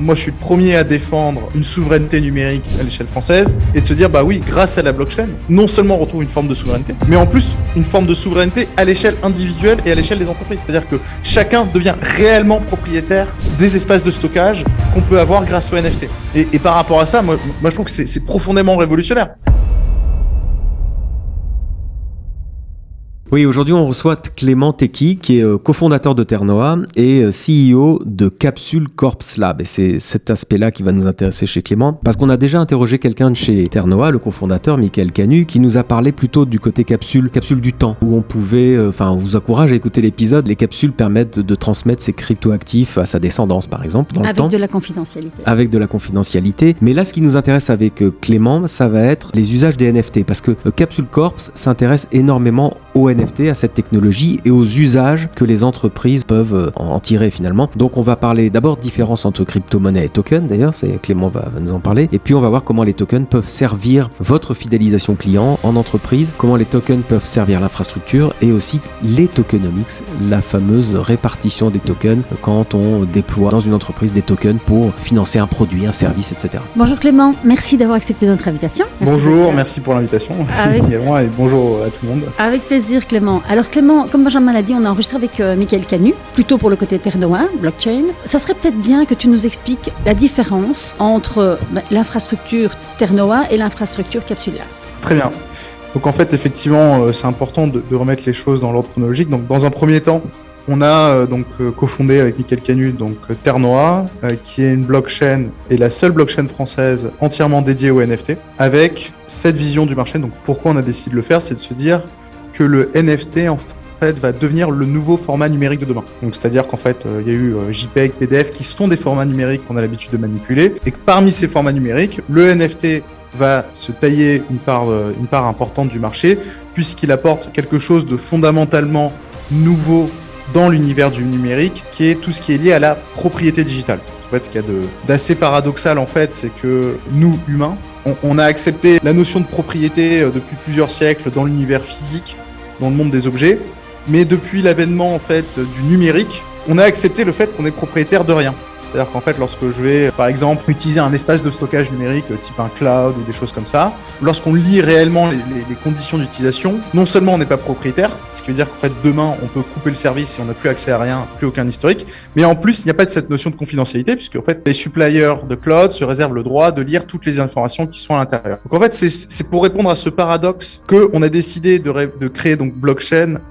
moi je suis le premier à défendre une souveraineté numérique à l'échelle française et de se dire bah oui, grâce à la blockchain, non seulement on retrouve une forme de souveraineté, mais en plus une forme de souveraineté à l'échelle individuelle et à l'échelle des entreprises. C'est-à-dire que chacun devient réellement propriétaire des espaces de stockage qu'on peut avoir grâce aux NFT. Et par rapport à ça, moi je trouve que c'est profondément révolutionnaire. Oui, aujourd'hui, on reçoit Clément Techie, qui est cofondateur de Ternoa et CEO de Capsule Corps Lab. Et c'est cet aspect-là qui va nous intéresser chez Clément, parce qu'on a déjà interrogé quelqu'un de chez Ternoa, le cofondateur, Michael Canu, qui nous a parlé plutôt du côté capsule du temps, où on pouvait, on vous encourage à écouter l'épisode. Les capsules permettent de transmettre ses cryptoactifs à sa descendance, par exemple, dans le temps. Avec de la confidentialité. Avec de la confidentialité. Mais là, ce qui nous intéresse avec Clément, ça va être les usages des NFT, parce que Capsule Corps s'intéresse énormément aux NFT, à cette technologie et aux usages que les entreprises peuvent en tirer finalement. Donc on va parler d'abord différence entre crypto-monnaie et token, d'ailleurs, Clément va nous en parler, et puis on va voir comment les tokens peuvent servir votre fidélisation client en entreprise, comment les tokens peuvent servir l'infrastructure et aussi les tokenomics, la fameuse répartition des tokens quand on déploie dans une entreprise des tokens pour financer un produit, un service, etc. Bonjour Clément, merci d'avoir accepté notre invitation. Bonjour, merci pour l'invitation également et bonjour à tout le monde. Avec plaisir Clément. Alors Clément, comme Benjamin l'a dit, on a enregistré avec Michael Canu, plutôt pour le côté Ternoa, blockchain. Ça serait peut-être bien que tu nous expliques la différence entre l'infrastructure Ternoa et l'infrastructure Capsule Labs. Très bien. Donc en fait, effectivement, c'est important de remettre les choses dans l'ordre chronologique. Donc dans un premier temps, on a cofondé avec Michael Canu Ternoa, qui est une blockchain et la seule blockchain française entièrement dédiée aux NFT, avec cette vision du marché. Donc pourquoi on a décidé de le faire, c'est de se dire que le NFT en fait va devenir le nouveau format numérique de demain. Donc c'est-à-dire qu'en fait, il y a eu JPEG, PDF qui sont des formats numériques qu'on a l'habitude de manipuler, et que parmi ces formats numériques, le NFT va se tailler une part importante du marché, puisqu'il apporte quelque chose de fondamentalement nouveau dans l'univers du numérique, qui est tout ce qui est lié à la propriété digitale. En fait, ce qu'il y a d'assez paradoxal, en fait, c'est que nous, humains, on a accepté la notion de propriété depuis plusieurs siècles dans l'univers physique, dans le monde des objets, mais depuis l'avènement en fait du numérique, on a accepté le fait qu'on est propriétaire de rien. C'est-à-dire qu'en fait, lorsque je vais, par exemple, utiliser un espace de stockage numérique type un cloud ou des choses comme ça, lorsqu'on lit réellement les conditions d'utilisation, non seulement on n'est pas propriétaire, ce qui veut dire qu'en fait, demain, on peut couper le service et on n'a plus accès à rien, plus aucun historique, mais en plus, il n'y a pas de cette notion de confidentialité, puisque en fait, les suppliers de cloud se réservent le droit de lire toutes les informations qui sont à l'intérieur. Donc en fait, c'est pour répondre à ce paradoxe qu'on a décidé de créer donc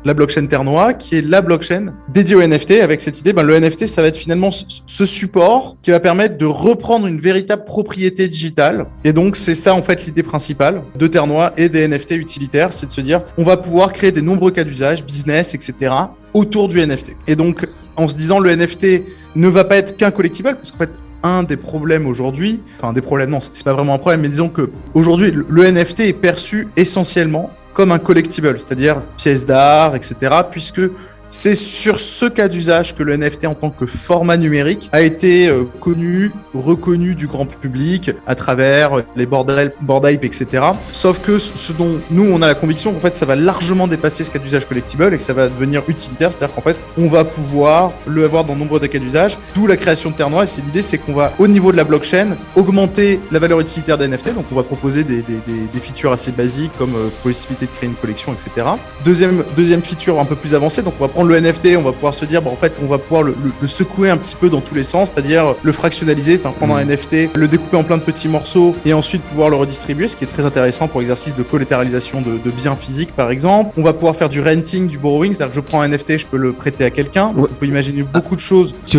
la blockchain Ternoa, qui est la blockchain dédiée au NFT, avec cette idée, le NFT, ça va être finalement ce support qui va permettre de reprendre une véritable propriété digitale. Et donc, c'est ça, en fait, l'idée principale de Ternoa et des NFT utilitaires, c'est de se dire, on va pouvoir créer des nombreux cas d'usage, business, etc., autour du NFT. Et donc, en se disant, le NFT ne va pas être qu'un collectible, parce qu'en fait, un des problèmes aujourd'hui, non, c'est pas vraiment un problème, mais disons que aujourd'hui, le NFT est perçu essentiellement comme un collectible, c'est-à-dire pièce d'art, etc., puisque c'est sur ce cas d'usage que le NFT en tant que format numérique a été reconnu du grand public à travers les Bored Ape, etc. Sauf que ce dont nous, on a la conviction qu'en fait, ça va largement dépasser ce cas d'usage collectible et que ça va devenir utilitaire. C'est-à-dire qu'en fait, on va pouvoir le avoir dans nombre de cas d'usage. D'où la création de Ternoa. Et l'idée, c'est qu'on va, au niveau de la blockchain, augmenter la valeur utilitaire des NFT. Donc, on va proposer des features assez basiques comme possibilité de créer une collection, etc. Deuxième feature un peu plus avancée. Donc, on va prendre le NFT, on va pouvoir se dire, en fait, on va pouvoir le secouer un petit peu dans tous les sens, c'est-à-dire le fractionnaliser, c'est-à-dire prendre un NFT, le découper en plein de petits morceaux et ensuite pouvoir le redistribuer, ce qui est très intéressant pour l'exercice de collatéralisation de biens physiques, par exemple. On va pouvoir faire du renting, du borrowing, c'est-à-dire que je prends un NFT, je peux le prêter à quelqu'un. Donc, on peut imaginer beaucoup de choses. Je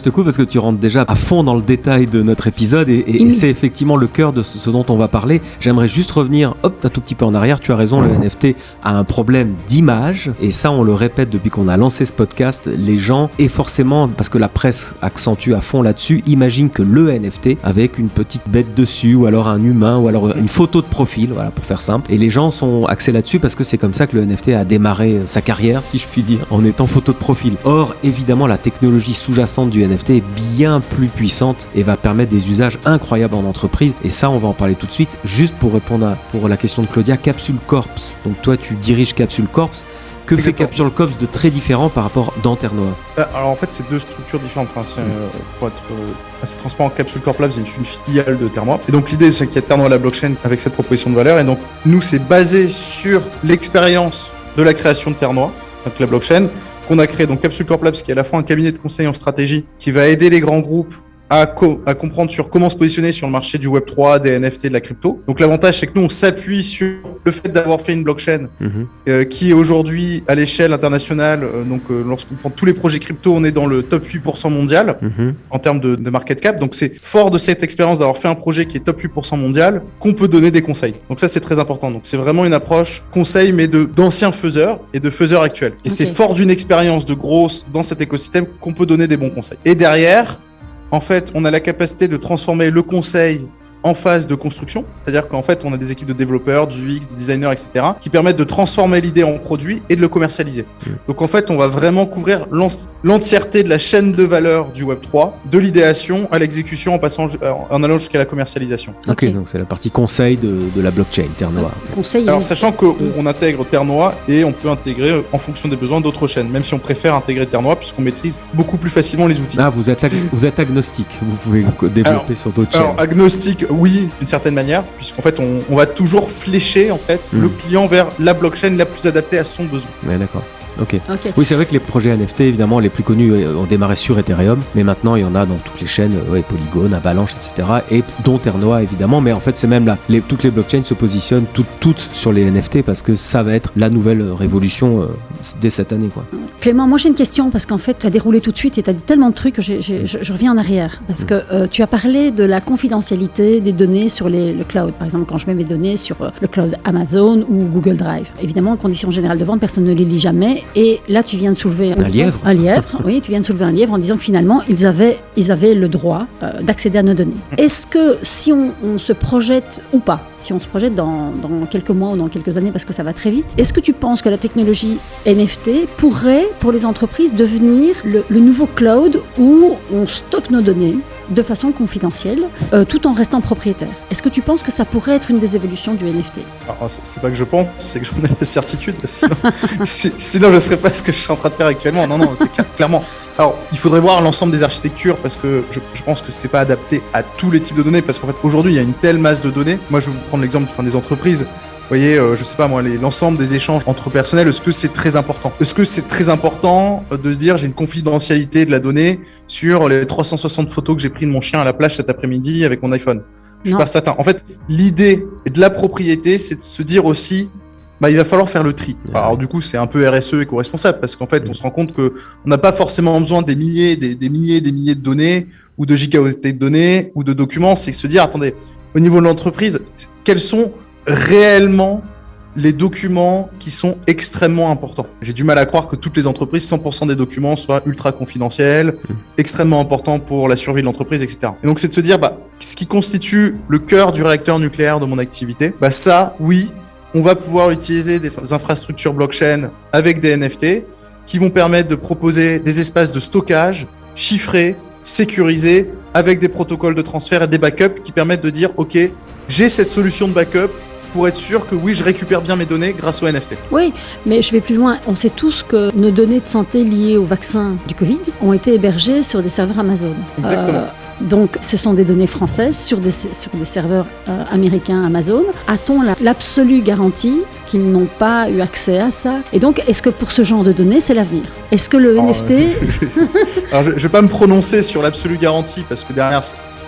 te coupe parce que tu rentres déjà à fond dans le détail de notre épisode et c'est effectivement le cœur de ce dont on va parler. J'aimerais juste revenir, un tout petit peu en arrière. Tu as raison, le NFT a un problème d'image et ça, on le répète depuis qu'on a lancé ce podcast. Les gens, et forcément, parce que la presse accentue à fond là-dessus, imaginent que le NFT avec une petite bête dessus ou alors un humain ou alors une photo de profil, voilà, pour faire simple. Et les gens sont axés là-dessus parce que c'est comme ça que le NFT a démarré sa carrière, si je puis dire, en étant photo de profil. Or, évidemment, la technologie sous-jacente du NFT est bien plus puissante et va permettre des usages incroyables en entreprise. Et ça, on va en parler tout de suite. Juste pour répondre pour la question de Claudia, Capsule Corps. Donc toi, tu diriges Capsule Corps. Que fait Exactement. Capsule Corp de très différent par rapport dans Ternoa? Alors en fait, c'est deux structures différentes. Enfin, pour être assez transparent, Capsule Corp Labs, c'est une filiale de Ternoa. Et donc l'idée, c'est qu'il y a Ternoa la blockchain avec cette proposition de valeur. Et donc nous, c'est basé sur l'expérience de la création de Ternoa, donc la blockchain, qu'on a créé. Donc Capsule Corp Labs, qui est à la fois un cabinet de conseil en stratégie, qui va aider les grands groupes à comprendre sur comment se positionner sur le marché du Web3, des NFT, de la crypto. Donc l'avantage, c'est que nous, on s'appuie sur le fait d'avoir fait une blockchain qui est aujourd'hui à l'échelle internationale. Lorsqu'on prend tous les projets crypto, on est dans le top 8% mondial en termes de market cap. Donc c'est fort de cette expérience d'avoir fait un projet qui est top 8% mondial qu'on peut donner des conseils. Donc ça, c'est très important. Donc c'est vraiment une approche conseil, mais d'anciens faiseurs et de faiseurs actuels. Et c'est fort d'une expérience de grosse dans cet écosystème qu'on peut donner des bons conseils. Et derrière, en fait, on a la capacité de transformer le conseil en phase de construction, c'est-à-dire qu'en fait, on a des équipes de développeurs, du UX, de designers, etc., qui permettent de transformer l'idée en produit et de le commercialiser. Donc en fait, on va vraiment couvrir l'entièreté de la chaîne de valeur du Web3, de l'idéation à l'exécution en allant jusqu'à la commercialisation. Ok, donc c'est la partie conseil de la blockchain Ternoa. Conseil. Alors sachant qu'on intègre Ternoa et on peut intégrer en fonction des besoins d'autres chaînes, même si on préfère intégrer Ternoa puisqu'on maîtrise beaucoup plus facilement les outils. Ah, vous êtes agnostique, vous pouvez développer sur d'autres chaînes. Alors agnostique, oui, d'une certaine manière, puisqu'en fait on va toujours flécher en fait le client vers la blockchain la plus adaptée à son besoin. Ouais, d'accord. Ok. Oui, c'est vrai que les projets NFT, évidemment, les plus connus ont démarré sur Ethereum, mais maintenant il y en a dans toutes les chaînes, Polygon, Avalanche, etc., et dont Ternoa évidemment. Mais en fait, c'est même là, toutes les blockchains se positionnent toutes sur les NFT parce que ça va être la nouvelle révolution dès cette année, quoi. Clément, moi j'ai une question parce qu'en fait tu as déroulé tout de suite et tu as dit tellement de trucs que je reviens en arrière. Parce que tu as parlé de la confidentialité des données sur le cloud. Par exemple, quand je mets mes données sur le cloud Amazon ou Google Drive. Évidemment, en conditions générales de vente, personne ne les lit jamais. Et là, tu viens de soulever un lièvre. Oui, tu viens de soulever un lièvre en disant que finalement, ils avaient le droit d'accéder à nos données. Est-ce que si on se projette ou pas, si on se projette dans quelques mois ou dans quelques années, parce que ça va très vite, est-ce que tu penses que la technologie NFT pourrait, pour les entreprises, devenir le nouveau cloud où on stocke nos données de façon confidentielle, tout en restant propriétaire? Est-ce que tu penses que ça pourrait être une des évolutions du NFT? Alors, c'est pas que je pense, c'est que j'en ai la certitude. Sinon, je serais pas ce que je suis en train de faire actuellement. Non, c'est clairement. Alors, il faudrait voir l'ensemble des architectures parce que je pense que c'était pas adapté à tous les types de données parce qu'en fait, aujourd'hui, il y a une telle masse de données. Moi, je vais vous prendre l'exemple des entreprises. Vous voyez, je sais pas moi, l'ensemble des échanges entre personnels, est-ce que c'est très important? Est-ce que c'est très important de se dire j'ai une confidentialité de la donnée sur les 360 photos que j'ai pris de mon chien à la plage cet après-midi avec mon iPhone? Je suis pas certain. En fait, l'idée de la propriété, c'est de se dire aussi, il va falloir faire le tri. Alors du coup, c'est un peu RSE éco-responsable parce qu'en fait, on se rend compte que on n'a pas forcément besoin des milliers de données ou de gigaoctets de données ou de documents. C'est se dire, attendez, au niveau de l'entreprise, quels sont réellement les documents qui sont extrêmement importants. J'ai du mal à croire que toutes les entreprises, 100% des documents soient ultra confidentiels, extrêmement importants pour la survie de l'entreprise, etc. Et donc, c'est de se dire, ce qui constitue le cœur du réacteur nucléaire de mon activité, ça, oui, on va pouvoir utiliser des infrastructures blockchain avec des NFT qui vont permettre de proposer des espaces de stockage chiffrés, sécurisés, avec des protocoles de transfert et des backups qui permettent de dire, OK, j'ai cette solution de backup pour être sûr que oui, je récupère bien mes données grâce aux NFT. Oui, mais je vais plus loin. On sait tous que nos données de santé liées au vaccin du Covid ont été hébergées sur des serveurs Amazon. Exactement. Donc, ce sont des données françaises sur des serveurs américains Amazon. A-t-on l'absolue garantie qu'ils n'ont pas eu accès à ça? Et donc, est-ce que pour ce genre de données, c'est l'avenir? Est-ce que le NFT... Alors, je ne vais pas me prononcer sur l'absolue garantie parce que derrière,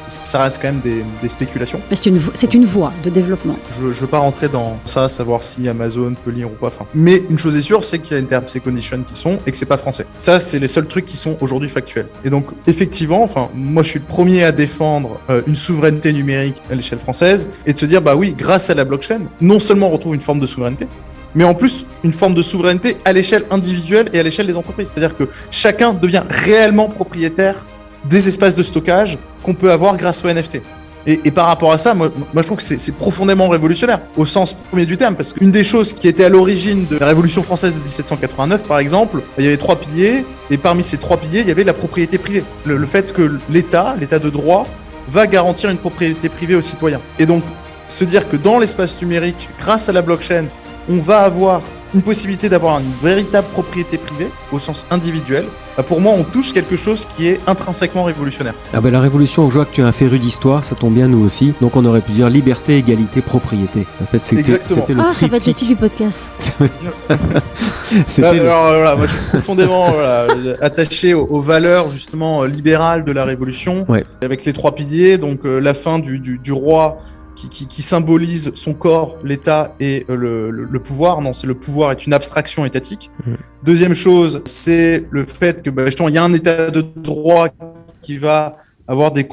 ça reste quand même des spéculations. Mais c'est une voie de développement. Je ne veux pas rentrer dans ça, savoir si Amazon peut lire ou pas. Mais une chose est sûre, c'est qu'il y a une terms and conditions qui sont et que c'est pas français. Ça, c'est les seuls trucs qui sont aujourd'hui factuels. Et donc, effectivement, moi, je suis le premier à défendre une souveraineté numérique à l'échelle française et de se dire, oui, grâce à la blockchain, non seulement on retrouve une forme de souveraineté, mais en plus une forme de souveraineté à l'échelle individuelle et à l'échelle des entreprises. C'est-à-dire que chacun devient réellement propriétaire des espaces de stockage qu'on peut avoir grâce aux NFT. Et par rapport à ça, moi je trouve que c'est profondément révolutionnaire, au sens premier du terme, parce qu'une des choses qui était à l'origine de la Révolution française de 1789, par exemple, il y avait 3 piliers, et parmi ces 3 piliers, il y avait la propriété privée. Le fait que l'État de droit, va garantir une propriété privée aux citoyens. Et donc, se dire que dans l'espace numérique, grâce à la blockchain, on va avoir une possibilité d'avoir une véritable propriété privée au sens individuel, pour moi, on touche quelque chose qui est intrinsèquement révolutionnaire. Ah ben la révolution, je vois que tu es un féru d'histoire, ça tombe bien nous aussi. Donc on aurait pu dire liberté, égalité, propriété. En fait, c'était le ça va être le titre du podcast. Alors voilà, moi je suis profondément attaché aux valeurs justement libérales de la révolution, avec les 3 piliers, donc la fin du roi qui symbolise son corps, l'État et le pouvoir. Non, c'est le pouvoir est une abstraction étatique. Deuxième chose, c'est le fait que justement il y a un État de droit qui va avoir des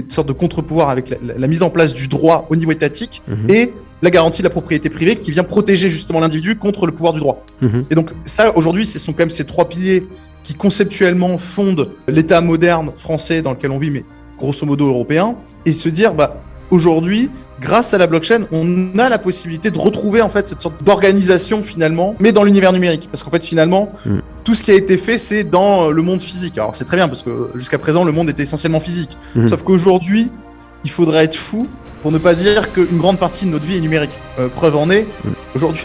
sortes de contre-pouvoirs avec la mise en place du droit au niveau étatique et la garantie de la propriété privée qui vient protéger justement l'individu contre le pouvoir du droit. Et donc ça, aujourd'hui, ce sont quand même ces 3 piliers qui conceptuellement fondent l'État moderne français dans lequel on vit, mais grosso modo européen, et se dire, aujourd'hui, grâce à la blockchain, on a la possibilité de retrouver en fait cette sorte d'organisation finalement, mais dans l'univers numérique. Parce qu'en fait, finalement, tout ce qui a été fait, c'est dans le monde physique. Alors c'est très bien parce que jusqu'à présent, le monde était essentiellement physique. Sauf qu'aujourd'hui, il faudrait être fou pour ne pas dire qu'une grande partie de notre vie est numérique. Preuve en est, aujourd'hui,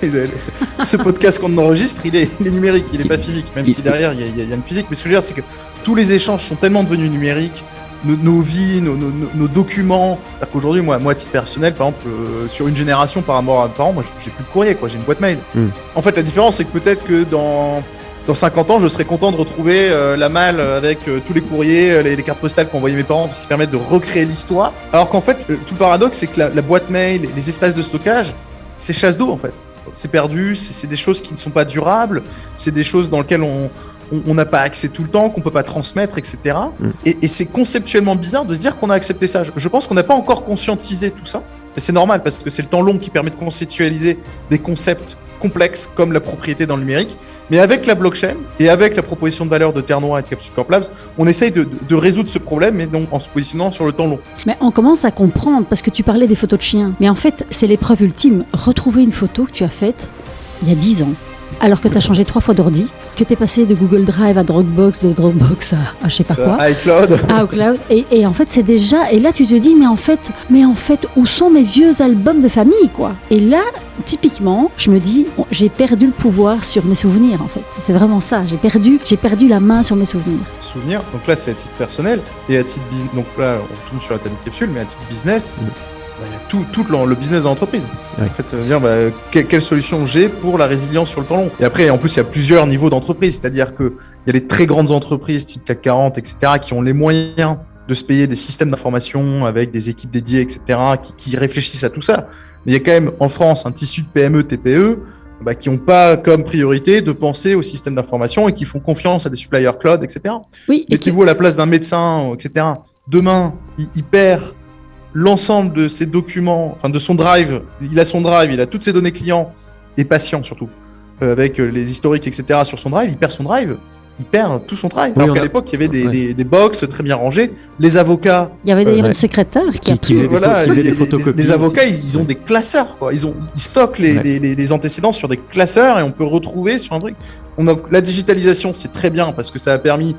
ce podcast qu'on enregistre, il est numérique, il n'est pas physique, même si derrière, il y a une physique. Mais ce que je veux dire, c'est que tous les échanges sont tellement devenus numériques, nos vies, nos documents. C'est-à-dire qu'aujourd'hui, moi, à titre personnel, par exemple, sur une génération par rapport à mes parents, moi, j'ai plus de courrier, quoi. J'ai une boîte mail. En fait, la différence, c'est que peut-être que dans 50 ans, je serais content de retrouver la malle avec tous les courriers, les cartes postales qu'envoyaient mes parents, qui permettent de recréer l'histoire. Alors qu'en fait, tout le paradoxe, c'est que la boîte mail, les espaces de stockage, c'est chasse d'eau, en fait. C'est perdu, c'est des choses qui ne sont pas durables, c'est des choses dans lesquelles on n'a pas accès tout le temps, qu'on peut pas transmettre, etc. Et c'est conceptuellement bizarre de se dire qu'on a accepté ça. Je pense qu'on n'a pas encore conscientisé tout ça, mais c'est normal parce que c'est le temps long qui permet de conceptualiser des concepts complexes comme la propriété dans le numérique. Mais avec la blockchain et avec la proposition de valeur de Terre Noire et de Capsule Corp Labs, on essaye de résoudre ce problème, mais donc en se positionnant sur le temps long. Mais on commence à comprendre, parce que tu parlais des photos de chiens. Mais en fait, c'est l'épreuve ultime. Retrouver une photo que tu as faite il y a 10 ans. Alors que tu as changé 3 fois d'ordi, que tu es passé de Google Drive à Dropbox, de Dropbox à je sais pas quoi. iCloud. À iCloud. Et en fait, c'est déjà... Et là, tu te dis, mais en fait, où sont mes vieux albums de famille, quoi? Et là, typiquement, je me dis, j'ai perdu le pouvoir sur mes souvenirs, en fait. C'est vraiment ça. J'ai perdu la main sur mes souvenirs. Souvenirs. Donc là, c'est à titre personnel. Et à titre business... Donc là, on retourne sur la table de capsule, mais à titre business... Il y a tout le business de l'entreprise. En fait, dire quelle solution j'ai pour la résilience sur le temps long. Et après, en plus, il y a plusieurs niveaux d'entreprise. C'est-à-dire qu'il y a les très grandes entreprises, type CAC 40, etc., qui ont les moyens de se payer des systèmes d'information avec des équipes dédiées, etc., qui réfléchissent à tout ça. Mais il y a quand même, en France, un tissu de PME, TPE, qui n'ont pas comme priorité de penser au système d'information et qui font confiance à des suppliers cloud, etc. Oui, mettez-vous à la place d'un médecin, etc. Demain, il perd l'ensemble de ses documents, enfin de son drive, il a toutes ses données clients et patients surtout, avec les historiques, etc. sur son drive, il perd son drive, il perd tout son travail. Oui, alors qu'à l'époque, il y avait des box très bien rangées, les avocats... Il y avait d'ailleurs une secrétaire qui faisait des photocopies. Les avocats, ils ont des classeurs, quoi. Ils stockent les antécédents sur des classeurs et on peut retrouver sur un truc. La digitalisation, c'est très bien parce que ça a permis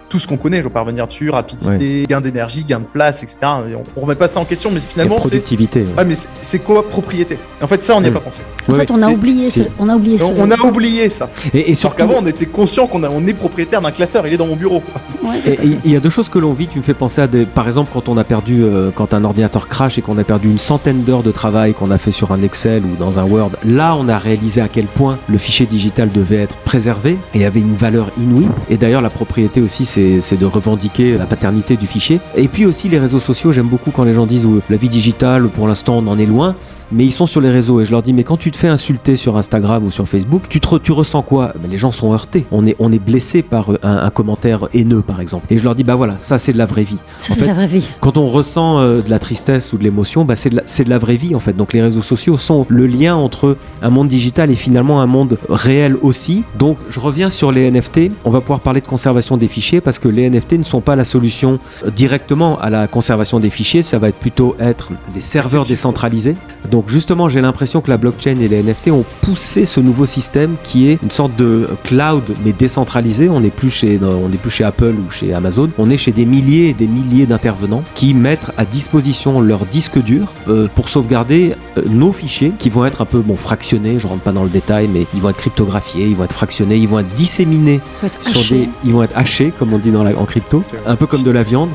tout ce qu'on connaît, je vais pas revenir dessus, rapidité, gain d'énergie, gain de place, etc. Et on remet pas ça en question, mais finalement, c'est... productivité. Mais c'est quoi propriété? En fait, ça, on n'y a pas pensé. En fait, on a oublié ça. On a oublié ça. Et surtout qu'avant, on était conscient qu'on est propriétaire d'un classeur, il est dans mon bureau. Et il y a deux choses que l'on vit, tu me fais penser à par exemple, quand on a perdu, quand un ordinateur crash et qu'on a perdu une centaine d'heures de travail qu'on a fait sur un Excel ou dans un Word, là, on a réalisé à quel point le fichier digital devait être préservé et avait une valeur inouïe. Et d'ailleurs, la propriété aussi, c'est de revendiquer la paternité du fichier. Et puis aussi les réseaux sociaux, j'aime beaucoup quand les gens disent la vie digitale, pour l'instant on en est loin, mais ils sont sur les réseaux et je leur dis mais quand tu te fais insulter sur Instagram ou sur Facebook, tu ressens quoi? Les gens sont heurtés, on est blessé par un commentaire haineux par exemple. Et je leur dis voilà, ça c'est de la vraie vie. Ça c'est de la vraie vie. Quand on ressent de la tristesse ou de l'émotion, c'est de la vraie vie en fait. Donc les réseaux sociaux sont le lien entre un monde digital et finalement un monde réel aussi. Donc je reviens sur les NFT, on va pouvoir parler de conservation des fichiers parce que les NFT ne sont pas la solution directement à la conservation des fichiers, ça va plutôt être des serveurs décentralisés. Donc donc justement, j'ai l'impression que la blockchain et les NFT ont poussé ce nouveau système qui est une sorte de cloud mais décentralisé. On n'est plus chez Apple ou chez Amazon. On est chez des milliers et des milliers d'intervenants qui mettent à disposition leur disque dur pour sauvegarder nos fichiers qui vont être un peu fractionnés. Je rentre pas dans le détail, mais ils vont être cryptographiés, ils vont être fractionnés, ils vont être disséminés ils vont être hachés comme on dit en crypto, un peu comme de la viande.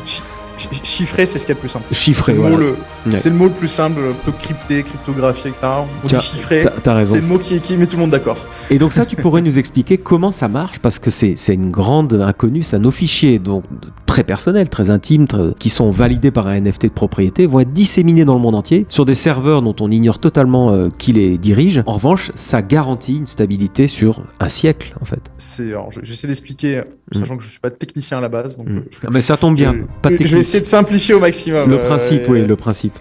Chiffré, c'est ce qu'il y a de plus simple. Chiffré, c'est le mot le plus simple, plutôt crypté, cryptographié, etc. On dit chiffré, t'as raison. C'est le mot qui met tout le monde d'accord. Et donc ça, tu pourrais nous expliquer comment ça marche, parce que c'est une grande inconnue, ça. Nos fichiers, donc très personnels, très intimes, qui sont validés par un NFT de propriété, vont être disséminés dans le monde entier, sur des serveurs dont on ignore totalement qui les dirige. En revanche, ça garantit une stabilité sur un siècle, en fait. Alors, j'essaie d'expliquer, sachant que je suis pas technicien à la base. Donc, mais ça tombe bien, pas de technicien. Je vais essayer de simplifier au maximum. Le principe, oui, le principe.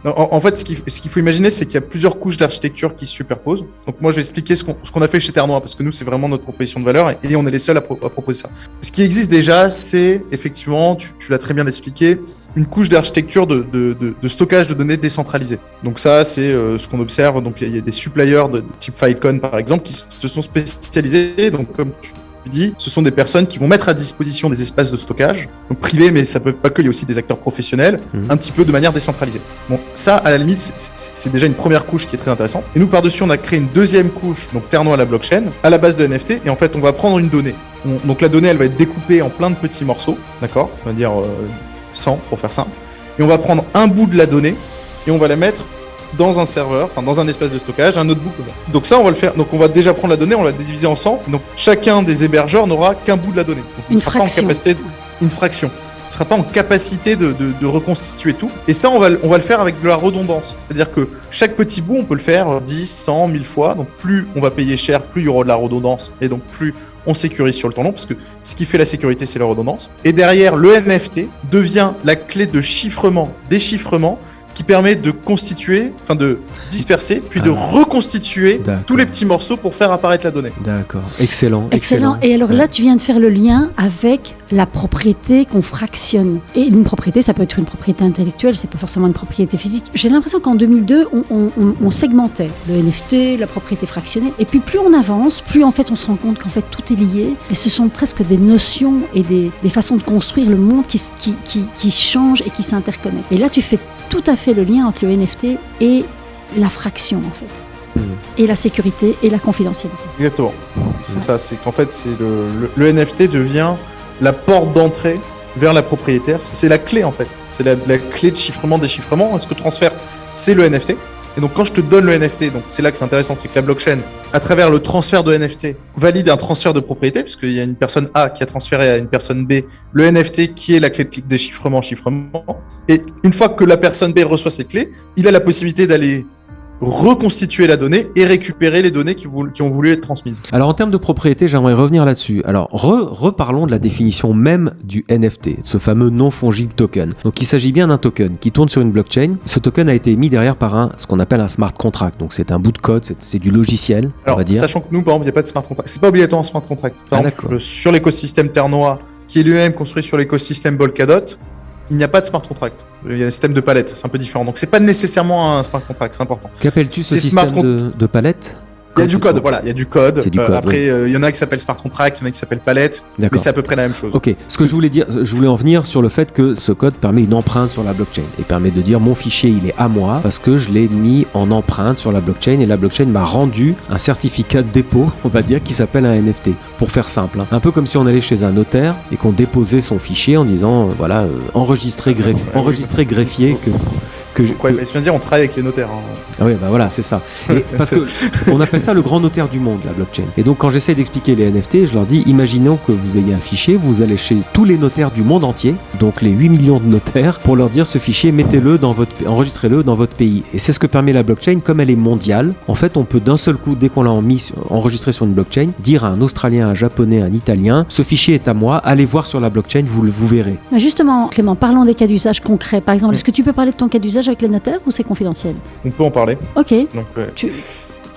En fait, ce qu'il faut imaginer, c'est qu'il y a plusieurs couches d'architecture qui se superposent. Donc moi, je vais expliquer ce qu'on a fait chez Terre Noire, parce que nous, c'est vraiment notre proposition de valeur, et on est les seuls à proposer ça. Ce qui existe déjà, c'est effectivement, tu l'as très bien expliqué, une couche d'architecture de stockage de données décentralisées. Donc ça, c'est ce qu'on observe. Donc il y a des suppliers de type Filecoin, par exemple, qui se sont spécialisés. Donc comme tu dis, ce sont des personnes qui vont mettre à disposition des espaces de stockage, donc privés, mais ça peut pas que, il y a aussi des acteurs professionnels, un petit peu de manière décentralisée. Bon, ça, à la limite, c'est déjà une première couche qui est très intéressante. Et nous, par-dessus, on a créé une deuxième couche, donc Terre Noire, la blockchain, à la base de NFT, et en fait, on va prendre une donnée. Donc la donnée, elle va être découpée en plein de petits morceaux, d'accord ? On va dire 100 pour faire simple. Et on va prendre un bout de la donnée, et on va la mettre dans un serveur, enfin dans un espace de stockage, un notebook comme ça. Donc ça, on va le faire. Donc on va déjà prendre la donnée, on va la diviser en 100. Donc chacun des hébergeurs n'aura qu'un bout de la donnée. Donc il ne sera pas en capacité, une fraction. Il ne sera pas en capacité de reconstituer tout. Et ça, on va le faire avec de la redondance. C'est-à-dire que chaque petit bout, on peut le faire 10, 100, 1000 fois. Donc plus on va payer cher, plus il y aura de la redondance. Et donc plus on sécurise sur le temps long, parce que ce qui fait la sécurité, c'est la redondance. Et derrière, le NFT devient la clé de chiffrement, déchiffrement, qui permet de constituer, enfin de disperser, puis de reconstituer tous les petits morceaux pour faire apparaître la donnée. D'accord, excellent. Et alors là, tu viens de faire le lien avec la propriété qu'on fractionne. Et une propriété, ça peut être une propriété intellectuelle, c'est pas forcément une propriété physique. J'ai l'impression qu'en 2002, on segmentait le NFT, la propriété fractionnée, et puis plus on avance, plus en fait on se rend compte qu'en fait tout est lié, et ce sont presque des notions et des façons de construire le monde qui changent et qui s'interconnectent. Et là, tu fais tout à fait le lien entre le NFT et la fraction, en fait. Et la sécurité et la confidentialité. Exactement. C'est ça, c'est qu'en fait, c'est le NFT devient la porte d'entrée vers la propriétaire. C'est la clé, en fait. C'est la clé de chiffrement, déchiffrement. Ce que transfère, c'est le NFT. Et donc, quand je te donne le NFT, donc c'est là que c'est intéressant, c'est que la blockchain, à travers le transfert de NFT, valide un transfert de propriété, puisqu'il y a une personne A qui a transféré à une personne B le NFT qui est la clé de déchiffrement, chiffrement. Et une fois que la personne B reçoit ces clés, il a la possibilité d'aller reconstituer la donnée et récupérer les données qui ont voulu être transmises. Alors en termes de propriété, j'aimerais revenir là-dessus. Alors reparlons de la définition même du NFT, ce fameux non-fungible token. Donc il s'agit bien d'un token qui tourne sur une blockchain. Ce token a été émis derrière par ce qu'on appelle un smart contract. Donc c'est un bout de code, c'est du logiciel, alors, on va dire. Sachant que nous, par exemple, il n'y a pas de smart contract. C'est pas obligatoire un smart contract. Par exemple, sur l'écosystème Terre Noire, qui est lui-même construit sur l'écosystème Polkadot, il n'y a pas de smart contract. Il y a un système de palette, c'est un peu différent. Donc c'est pas nécessairement un smart contract, c'est important. Qu'appelles-tu ce système de palette ? Il y a du code, voilà, il y a du code. C'est du code, après, il y en a qui s'appellent smart contract, il y en a qui s'appellent palette, mais c'est à peu près la même chose. Ok, ce que je voulais dire, je voulais en venir sur le fait que ce code permet une empreinte sur la blockchain et permet de dire mon fichier il est à moi parce que je l'ai mis en empreinte sur la blockchain et la blockchain m'a rendu un certificat de dépôt, on va dire, qui s'appelle un NFT. Pour faire simple, hein. Un peu comme si on allait chez un notaire et qu'on déposait son fichier en disant enregistrer greffier Ouais, mais c'est bien dire, on travaille avec les notaires. Hein. Ah oui, bah voilà, c'est ça. Et parce que on appelle ça le grand notaire du monde, la blockchain. Et donc, quand j'essaie d'expliquer les NFT, je leur dis, imaginons que vous ayez un fichier, vous allez chez tous les notaires du monde entier, donc les 8 millions de notaires, pour leur dire ce fichier, enregistrez-le dans votre pays. Et c'est ce que permet la blockchain, comme elle est mondiale. En fait, on peut d'un seul coup, dès qu'on l'a enregistré sur une blockchain, dire à un Australien, un Japonais, un Italien, ce fichier est à moi, allez voir sur la blockchain, vous verrez. Mais justement, Clément, parlons des cas d'usage concrets. Par exemple, est-ce que tu peux parler de ton cas d'usage avec les notaires ou c'est confidentiel ? On peut en parler. Ok. Donc,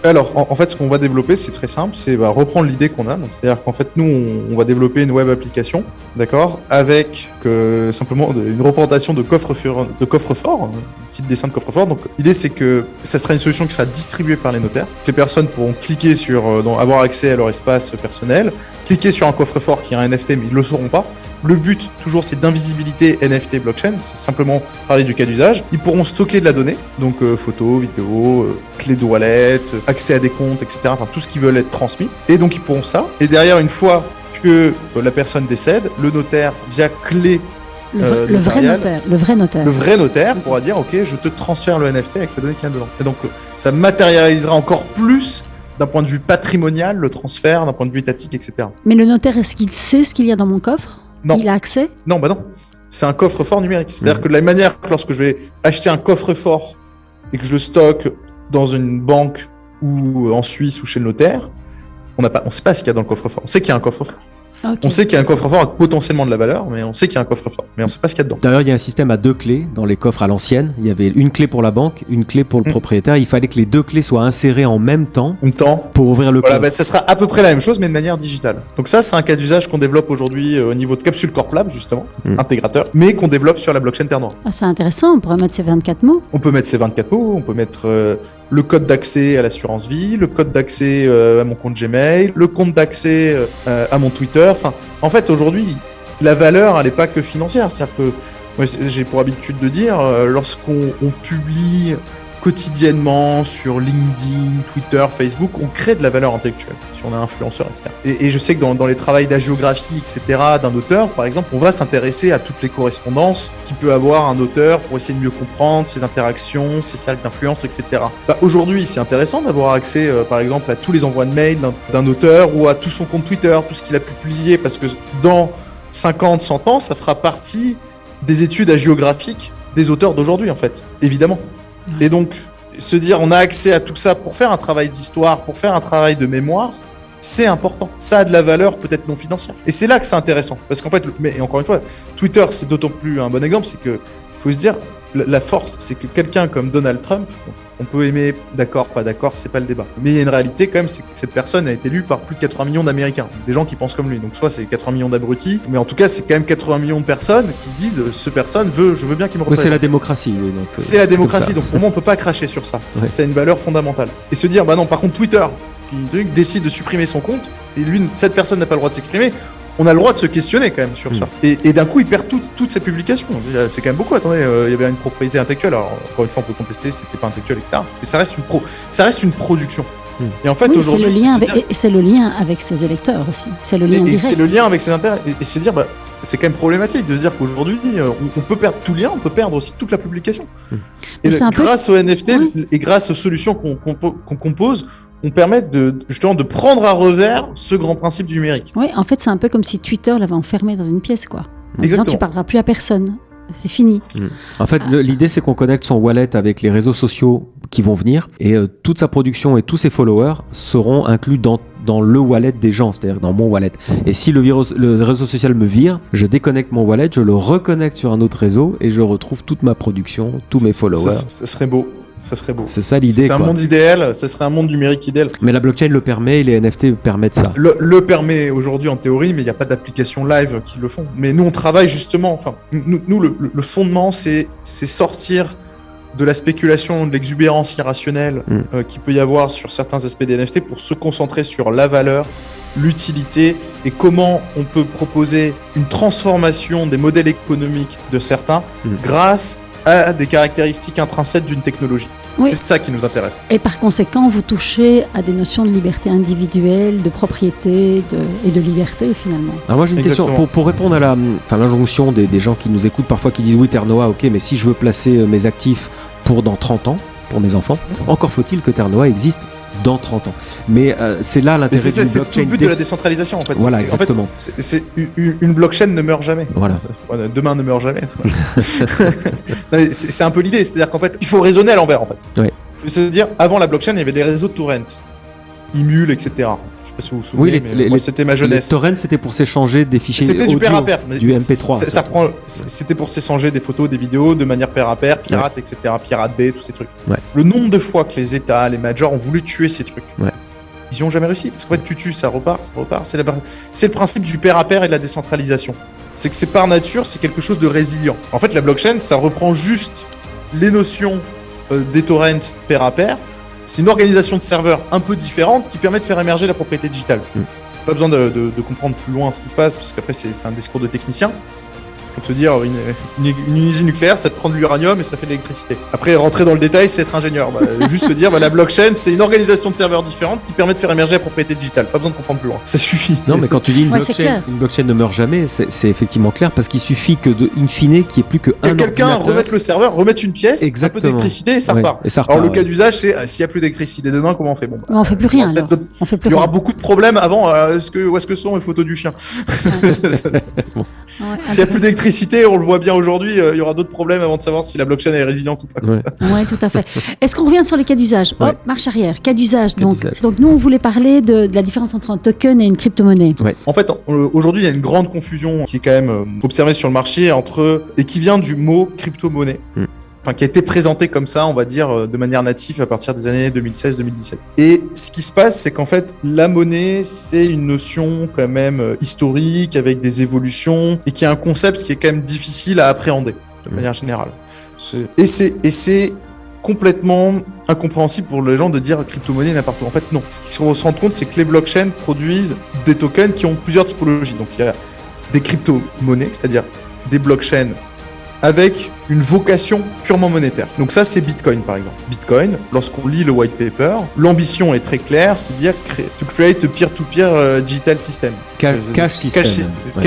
Alors, en fait, ce qu'on va développer, c'est très simple, c'est reprendre l'idée qu'on a. Donc, c'est-à-dire qu'en fait, nous, on va développer une web application, d'accord, avec simplement une représentation de coffre-fort, un petit dessin de coffre-fort. Donc, l'idée, c'est que ça sera une solution qui sera distribuée par les notaires. Les personnes pourront cliquer sur, avoir accès à leur espace personnel, cliquer sur un coffre-fort qui est un NFT, mais ils ne le sauront pas. Le but, toujours, c'est d'invisibilité NFT blockchain. C'est simplement parler du cas d'usage. Ils pourront stocker de la donnée, donc photos, vidéos, clés de wallet, accès à des comptes, etc. Enfin, tout ce qui veut être transmis. Et donc, ils pourront ça. Et derrière, une fois que la personne décède, le notaire, via clé le vrai notaire pourra dire, OK, je te transfère le NFT avec la donnée qui est dedans. Et donc, ça matérialisera encore plus d'un point de vue patrimonial, le transfert, d'un point de vue étatique, etc. Mais le notaire, est-ce qu'il sait ce qu'il y a dans mon coffre ? Non. Il a accès ? Non, non. C'est un coffre-fort numérique. C'est-à-dire que de la même manière que lorsque je vais acheter un coffre-fort et que je le stocke dans une banque ou en Suisse ou chez le notaire, on ne sait pas ce qu'il y a dans le coffre-fort. On sait qu'il y a un coffre-fort. Okay. On sait qu'il y a un coffre-fort avec potentiellement de la valeur, mais on sait qu'il y a un coffre-fort, mais on ne sait pas ce qu'il y a dedans. D'ailleurs, il y a un système à 2 clés dans les coffres à l'ancienne. Il y avait une clé pour la banque, une clé pour le propriétaire. Il fallait que les 2 clés soient insérées en même temps pour ouvrir le coffre. Ça sera à peu près la même chose, mais de manière digitale. Donc ça, c'est un cas d'usage qu'on développe aujourd'hui au niveau de Capsule Corp Lab, justement, intégrateur, mais qu'on développe sur la blockchain Terre-Noire. Ah, c'est intéressant, on pourrait mettre ces 24 mots. On peut mettre ces 24 mots, on peut mettre le code d'accès à l'assurance vie, le code d'accès à mon compte Gmail, le compte d'accès à mon Twitter. Enfin, en fait, aujourd'hui, la valeur, elle n'est pas que financière. C'est-à-dire que moi, j'ai pour habitude de dire, lorsqu'on publie quotidiennement sur LinkedIn, Twitter, Facebook, on crée de la valeur intellectuelle si on est influenceur, etc. Et je sais que dans les travaux d'agiographie, etc., d'un auteur, par exemple, on va s'intéresser à toutes les correspondances qu'il peut avoir un auteur pour essayer de mieux comprendre ses interactions, ses cercles d'influence, etc. Aujourd'hui, c'est intéressant d'avoir accès, par exemple, à tous les envois de mails d'un auteur ou à tout son compte Twitter, tout ce qu'il a pu publier, parce que dans 50, 100 ans, ça fera partie des études hagiographiques des auteurs d'aujourd'hui, en fait, évidemment. Et donc, se dire on a accès à tout ça pour faire un travail d'histoire, pour faire un travail de mémoire, c'est important. Ça a de la valeur peut-être non financière. Et c'est là que c'est intéressant. Parce qu'en fait, mais encore une fois, Twitter, c'est d'autant plus un bon exemple, c'est que faut se dire, la force, c'est que quelqu'un comme Donald Trump, on peut aimer, d'accord, pas d'accord, c'est pas le débat. Mais il y a une réalité quand même, c'est que cette personne a été élue par plus de 80 millions d'Américains, des gens qui pensent comme lui. Donc soit c'est 80 millions d'abrutis, mais en tout cas c'est quand même 80 millions de personnes qui disent ce personne je veux bien qu'il me représente. C'est la démocratie. Oui, donc, c'est la démocratie, donc pour moi on peut pas cracher sur ça. Ouais. C'est une valeur fondamentale. Et se dire, non, par contre Twitter, qui décide de supprimer son compte, et cette personne n'a pas le droit de s'exprimer, on a le droit de se questionner quand même sur ça. Et d'un coup, il perd toutes ses publications. C'est quand même beaucoup. Attendez, il y avait une propriété intellectuelle. Alors, encore une fois, on peut contester, c'était pas intellectuel, etc. Mais ça reste une production. Et en fait, aujourd'hui, c'est le lien avec ses électeurs aussi. C'est le lien direct. Et c'est le lien avec ses intérêts. Et se dire, c'est quand même problématique de se dire qu'aujourd'hui, on peut perdre tout lien, on peut perdre aussi toute la publication. Et grâce aux NFT et grâce aux solutions qu'on compose, on permet justement de prendre à revers ce grand principe du numérique. Oui, en fait, c'est un peu comme si Twitter l'avait enfermé dans une pièce, quoi. En disant, tu parleras plus à personne. C'est fini. En fait, l'idée, c'est qu'on connecte son wallet avec les réseaux sociaux qui vont venir et toute sa production et tous ses followers seront inclus dans le wallet des gens, c'est-à-dire dans mon wallet. Et si le réseau social me vire, je déconnecte mon wallet, je le reconnecte sur un autre réseau et je retrouve toute ma production, tous mes followers. Ça serait beau. Ça serait beau. C'est ça l'idée. C'est un monde idéal, ça serait un monde numérique idéal. Mais la blockchain le permet et les NFT permettent ça. Le permet aujourd'hui en théorie, mais il n'y a pas d'application live qui le font. Mais nous, on travaille justement, nous le fondement, c'est sortir de la spéculation, de l'exubérance irrationnelle qu'il peut y avoir sur certains aspects des NFT pour se concentrer sur la valeur, l'utilité et comment on peut proposer une transformation des modèles économiques de certains grâce à des caractéristiques intrinsèques d'une technologie. Oui. C'est ça qui nous intéresse. Et par conséquent, vous touchez à des notions de liberté individuelle, de propriété et de liberté finalement. Alors moi j'ai une question, pour répondre à l'injonction des gens qui nous écoutent parfois qui disent oui Terre-Noire, ok, mais si je veux placer mes actifs pour dans 30 ans, pour mes enfants, encore faut-il que Terre-Noire existe dans 30 ans. Mais c'est là l'intérêt d'une blockchain. C'est tout le but de la décentralisation en fait. Voilà, exactement. En fait, une blockchain ne meurt jamais. Voilà. Demain ne meurt jamais. C'est un peu l'idée, c'est-à-dire qu'en fait, il faut raisonner à l'envers en fait. Ouais. Il faut se dire, avant la blockchain, il y avait des réseaux de torrents, Imul, etc. Je sais pas si vous vous souvenez, mais moi c'était ma jeunesse. Les torrents, c'était pour s'échanger des fichiers c'était audio, du pair à pair, du MP3. C'était pour s'échanger des photos, des vidéos de manière pair à pair, pirate, etc., pirate bay, tous ces trucs. Ouais. Le nombre de fois que les États, les majors ont voulu tuer ces trucs, ouais. Ils n'y ont jamais réussi. Parce qu'en fait, tu tues, ça repart. C'est le principe du pair à pair et de la décentralisation. C'est que c'est par nature, c'est quelque chose de résilient. En fait, la blockchain, ça reprend juste les notions des torrents pair à pair. C'est une organisation de serveurs un peu différente qui permet de faire émerger la propriété digitale. Pas besoin de comprendre plus loin ce qui se passe, parce qu'après, c'est un discours de technicien. C'est comme se dire, une usine nucléaire, ça te prend de l'uranium et ça fait de l'électricité. Après, rentrer dans le détail, c'est être ingénieur. Juste se dire, la blockchain, c'est une organisation de serveurs différente qui permet de faire émerger la propriété digitale. Pas besoin de comprendre plus loin. Ça suffit. Non, mais quand tu dis une blockchain ne meurt jamais, c'est effectivement clair, parce qu'il suffit que, in fine, qu'il n'y ait plus qu'un ordinateur. Quelqu'un remette le serveur, remette une pièce, un peu d'électricité et ça repart. Alors, le cas d'usage, c'est s'il n'y a plus d'électricité demain, comment on fait? On fait plus rien. Il y aura beaucoup de problèmes avant. Où est-ce que sont les photos du chien? S'il n'y a plus d'électricité, on le voit bien aujourd'hui, il y aura d'autres problèmes avant de savoir si la blockchain est résiliente ou pas. Oui, tout à fait. Est-ce qu'on revient sur les cas d'usage? Hop, marche arrière, cas d'usage. Donc nous, on voulait parler de la différence entre un token et une crypto-monnaie. Ouais. En fait, aujourd'hui, il y a une grande confusion qui est quand même observée sur le marché et qui vient du mot crypto-monnaie. Enfin, qui a été présenté comme ça, on va dire, de manière native à partir des années 2016-2017. Et ce qui se passe, c'est qu'en fait, la monnaie, c'est une notion quand même historique, avec des évolutions, et qui est un concept qui est quand même difficile à appréhender, de manière générale. Et c'est complètement incompréhensible pour les gens de dire crypto-monnaie n'importe où. En fait, non. Ce qu'il faut se rendre compte, c'est que les blockchains produisent des tokens qui ont plusieurs typologies. Donc, il y a des crypto-monnaies, c'est-à-dire des blockchains avec une vocation purement monétaire. Donc ça, c'est Bitcoin, par exemple. Bitcoin, lorsqu'on lit le white paper, l'ambition est très claire, c'est dire to create a peer-to-peer digital system. Cash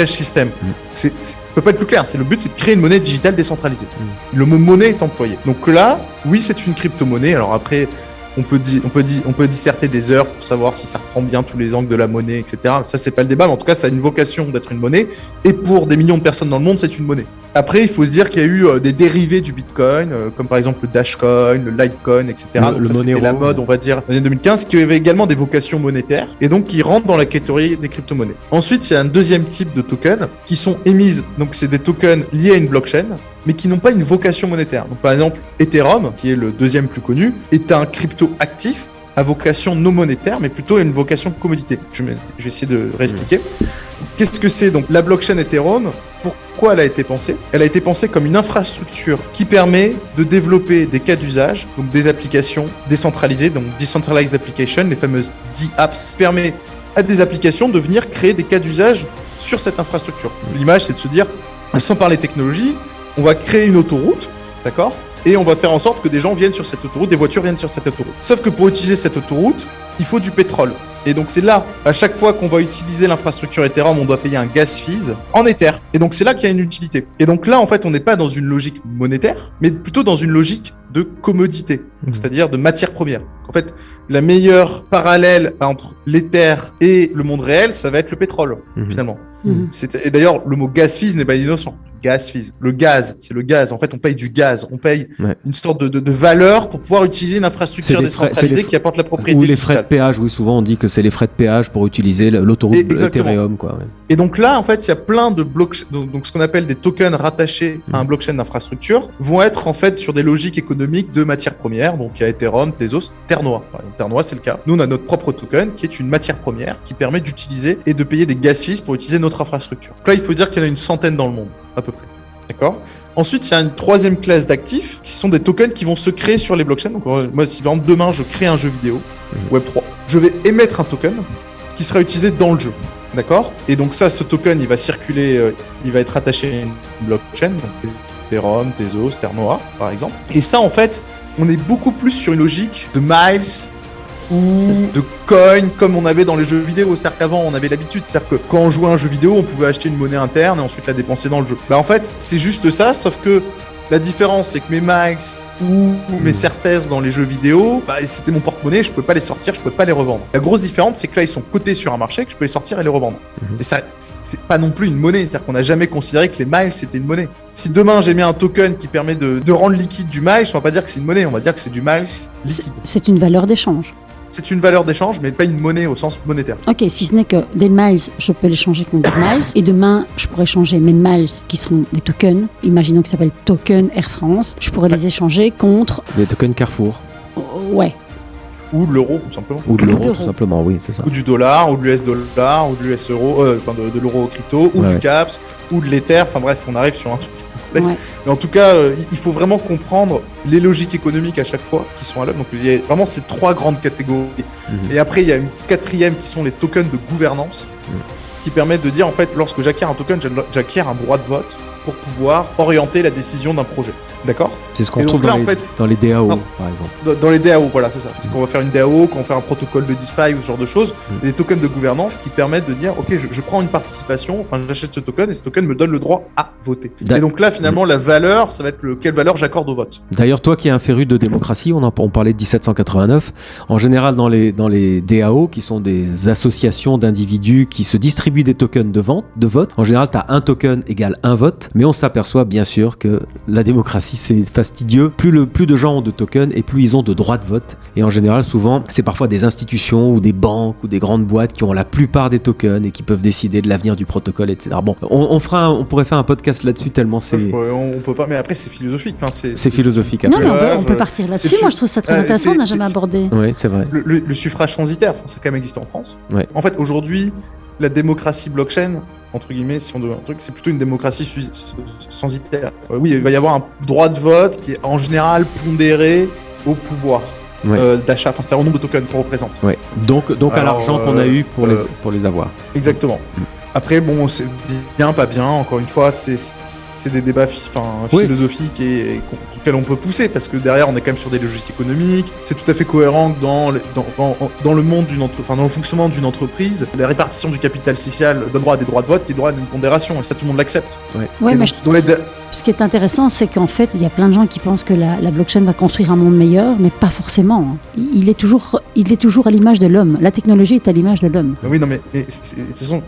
system. Ça peut pas être plus clair. Le but, c'est de créer une monnaie digitale décentralisée. Le mot monnaie est employé. Donc là, oui, c'est une crypto-monnaie. Alors après, on peut disserter des heures pour savoir si ça reprend bien tous les angles de la monnaie, etc. Ça, c'est pas le débat, mais en tout cas, ça a une vocation d'être une monnaie. Et pour des millions de personnes dans le monde, c'est une monnaie. Après, il faut se dire qu'il y a eu des dérivés du Bitcoin, comme par exemple le Dashcoin, le Litecoin, etc. Donc ça, c'était la mode, on va dire, en 2015, qui avait également des vocations monétaires, et donc qui rentrent dans la catégorie des crypto-monnaies. Ensuite, il y a un deuxième type de tokens qui sont émises, donc c'est des tokens liés à une blockchain, mais qui n'ont pas une vocation monétaire. Donc par exemple, Ethereum, qui est le deuxième plus connu, est un crypto actif à vocation non monétaire, mais plutôt à une vocation commodité. Je vais essayer de réexpliquer. Qu'est-ce que c'est donc la blockchain Ethereum? Pourquoi elle a été pensée? Elle a été pensée comme une infrastructure qui permet de développer des cas d'usage, donc des applications décentralisées, donc Decentralized Application, les fameuses DApps, permet à des applications de venir créer des cas d'usage sur cette infrastructure. L'image, c'est de se dire, sans parler technologie, on va créer une autoroute, d'accord? Et on va faire en sorte que des gens viennent sur cette autoroute, des voitures viennent sur cette autoroute. Sauf que pour utiliser cette autoroute, il faut du pétrole. Et donc c'est là, à chaque fois qu'on va utiliser l'infrastructure Ethereum, on doit payer un gas fees en Ether. Et donc c'est là qu'il y a une utilité. Et donc là, en fait, on n'est pas dans une logique monétaire, mais plutôt dans une logique de commodité, c'est-à-dire de matière première. En fait, la meilleure parallèle entre l'Ether et le monde réel, ça va être le pétrole, finalement. Et d'ailleurs, le mot gas fees n'est pas innocent. Gas fees. Le gaz, c'est le gaz. En fait, on paye du gaz. On paye une sorte de valeur pour pouvoir utiliser une infrastructure décentralisée qui apporte la propriété. Ou les frais de péage. Oui, souvent on dit que c'est les frais de péage pour utiliser l'autoroute Ethereum, quoi. Ouais. Et donc là, en fait, il y a plein de blockchains, donc ce qu'on appelle des tokens rattachés à un blockchain d'infrastructure, vont être en fait sur des logiques économiques de matières premières. Donc il y a Ethereum, Tezos, Ternoa. Par exemple, Ternoa, c'est le cas. Nous, on a notre propre token qui est une matière première qui permet d'utiliser et de payer des gas fees pour utiliser notre infrastructure. Donc là, il faut dire qu'il y en a une centaine dans le monde, à peu près. D'accord. Ensuite, il y a une troisième classe d'actifs qui sont des tokens qui vont se créer sur les blockchains. Donc, moi, si par exemple demain je crée un jeu vidéo Web3, je vais émettre un token qui sera utilisé dans le jeu. D'accord. Et donc ça, ce token, il va circuler, il va être attaché à une blockchain, donc Ethereum, Tezos, Ternoa, par exemple. Et ça, en fait, on est beaucoup plus sur une logique de miles ou de coins comme on avait dans les jeux vidéo. C'est-à-dire qu'avant, on avait l'habitude. C'est-à-dire que quand on jouait à un jeu vidéo, on pouvait acheter une monnaie interne et ensuite la dépenser dans le jeu. Bah en fait, c'est juste ça, sauf que la différence, c'est que mes miles ou mes certezes dans les jeux vidéo, bah, c'était mon porte-monnaie, je peux pas les sortir, je peux pas les revendre. La grosse différence, c'est que là, ils sont cotés sur un marché, que je peux les sortir et les revendre. Et ça, c'est pas non plus une monnaie. C'est-à-dire qu'on n'a jamais considéré que les miles, c'était une monnaie. Si demain, j'ai mis un token qui permet de rendre liquide du miles, on va pas dire que c'est une monnaie, on va dire que c'est du miles liquide. C'est une valeur d'échange. c'est une valeur d'échange, mais pas une monnaie au sens monétaire. Ok, si ce n'est que des miles, je peux les changer contre des miles, et demain, je pourrais changer mes miles qui seront des tokens, imaginons qu'ils s'appellent token Air France, je pourrais les échanger contre... Des tokens Carrefour. Ouais. Ou de l'euro, tout simplement. Ou de l'euro, l'euro. tout simplement, oui, c'est ça. Ou du dollar, ou de l'US dollar, ou de l'US euro, de l'euro crypto, ou Ouais. du CAPS, ou de l'Ether. Enfin bref, on arrive sur un truc complexe. Ouais. Mais en tout cas, il faut vraiment comprendre les logiques économiques à chaque fois qui sont à l'œuvre. Donc il y a vraiment ces trois grandes catégories. Mhm. Et après, il y a une quatrième qui sont les tokens de gouvernance, qui permettent de dire, en fait, lorsque j'acquiers un token, j'acquiers un droit de vote pour pouvoir orienter la décision d'un projet. D'accord ? C'est ce qu'on Et donc trouve là, dans, en les, fait, dans les DAO, non. par exemple. Dans les DAO, voilà, c'est ça. C'est qu'on va faire une DAO, qu'on va faire un protocole de DeFi ou ce genre de choses, des tokens de gouvernance qui permettent de dire, ok, je prends une participation, enfin, j'achète ce token et ce token me donne le droit à voter. D'ac- Et donc là, finalement, la valeur, ça va être quelle valeur j'accorde au vote. D'ailleurs, toi qui es un féru de démocratie, on parlait de 1789. En général, dans les DAO, qui sont des associations d'individus qui se distribuent des tokens de vote, en général, tu as un token égale un vote, mais on s'aperçoit bien sûr que la démocratie, c'est fastidieux. Plus de gens ont de tokens et plus ils ont de droits de vote. Et en général, souvent, c'est parfois des institutions ou des banques ou des grandes boîtes qui ont la plupart des tokens et qui peuvent décider de l'avenir du protocole, etc. Bon, on pourrait faire un podcast là-dessus tellement c'est On peut pas, mais après, c'est philosophique. Enfin, c'est philosophique. Non, Après. mais Ouais, on peut partir là-dessus. Moi, je trouve ça très intéressant, on n'a jamais abordé. Oui, c'est vrai. Le suffrage censitaire, ça a quand même existé en France. Ouais. En fait, aujourd'hui, la démocratie blockchain, entre guillemets, si on doit un truc, c'est plutôt une démocratie censitaire. Oui, il va y avoir un droit de vote qui est en général pondéré au pouvoir d'achat, enfin c'est-à-dire au nombre de tokens qu'on représente. Ouais. Donc à Alors, l'argent qu'on a eu pour les avoir. Exactement. Après, bon, c'est bien, pas bien. Encore une fois, c'est des débats philosophiques et auxquels on peut pousser parce que derrière, on est quand même sur des logiques économiques. C'est tout à fait cohérent que dans le monde dans le fonctionnement d'une entreprise, la répartition du capital social donne droit à des droits de vote qui droit à une pondération et ça, tout le monde l'accepte. Ouais, Et mais donc, dans les ce qui est intéressant, c'est qu'en fait, il y a plein de gens qui pensent que la blockchain va construire un monde meilleur, mais pas forcément. Il est toujours à l'image de l'homme. La technologie est à l'image de l'homme. Oui, non, mais de toute façon,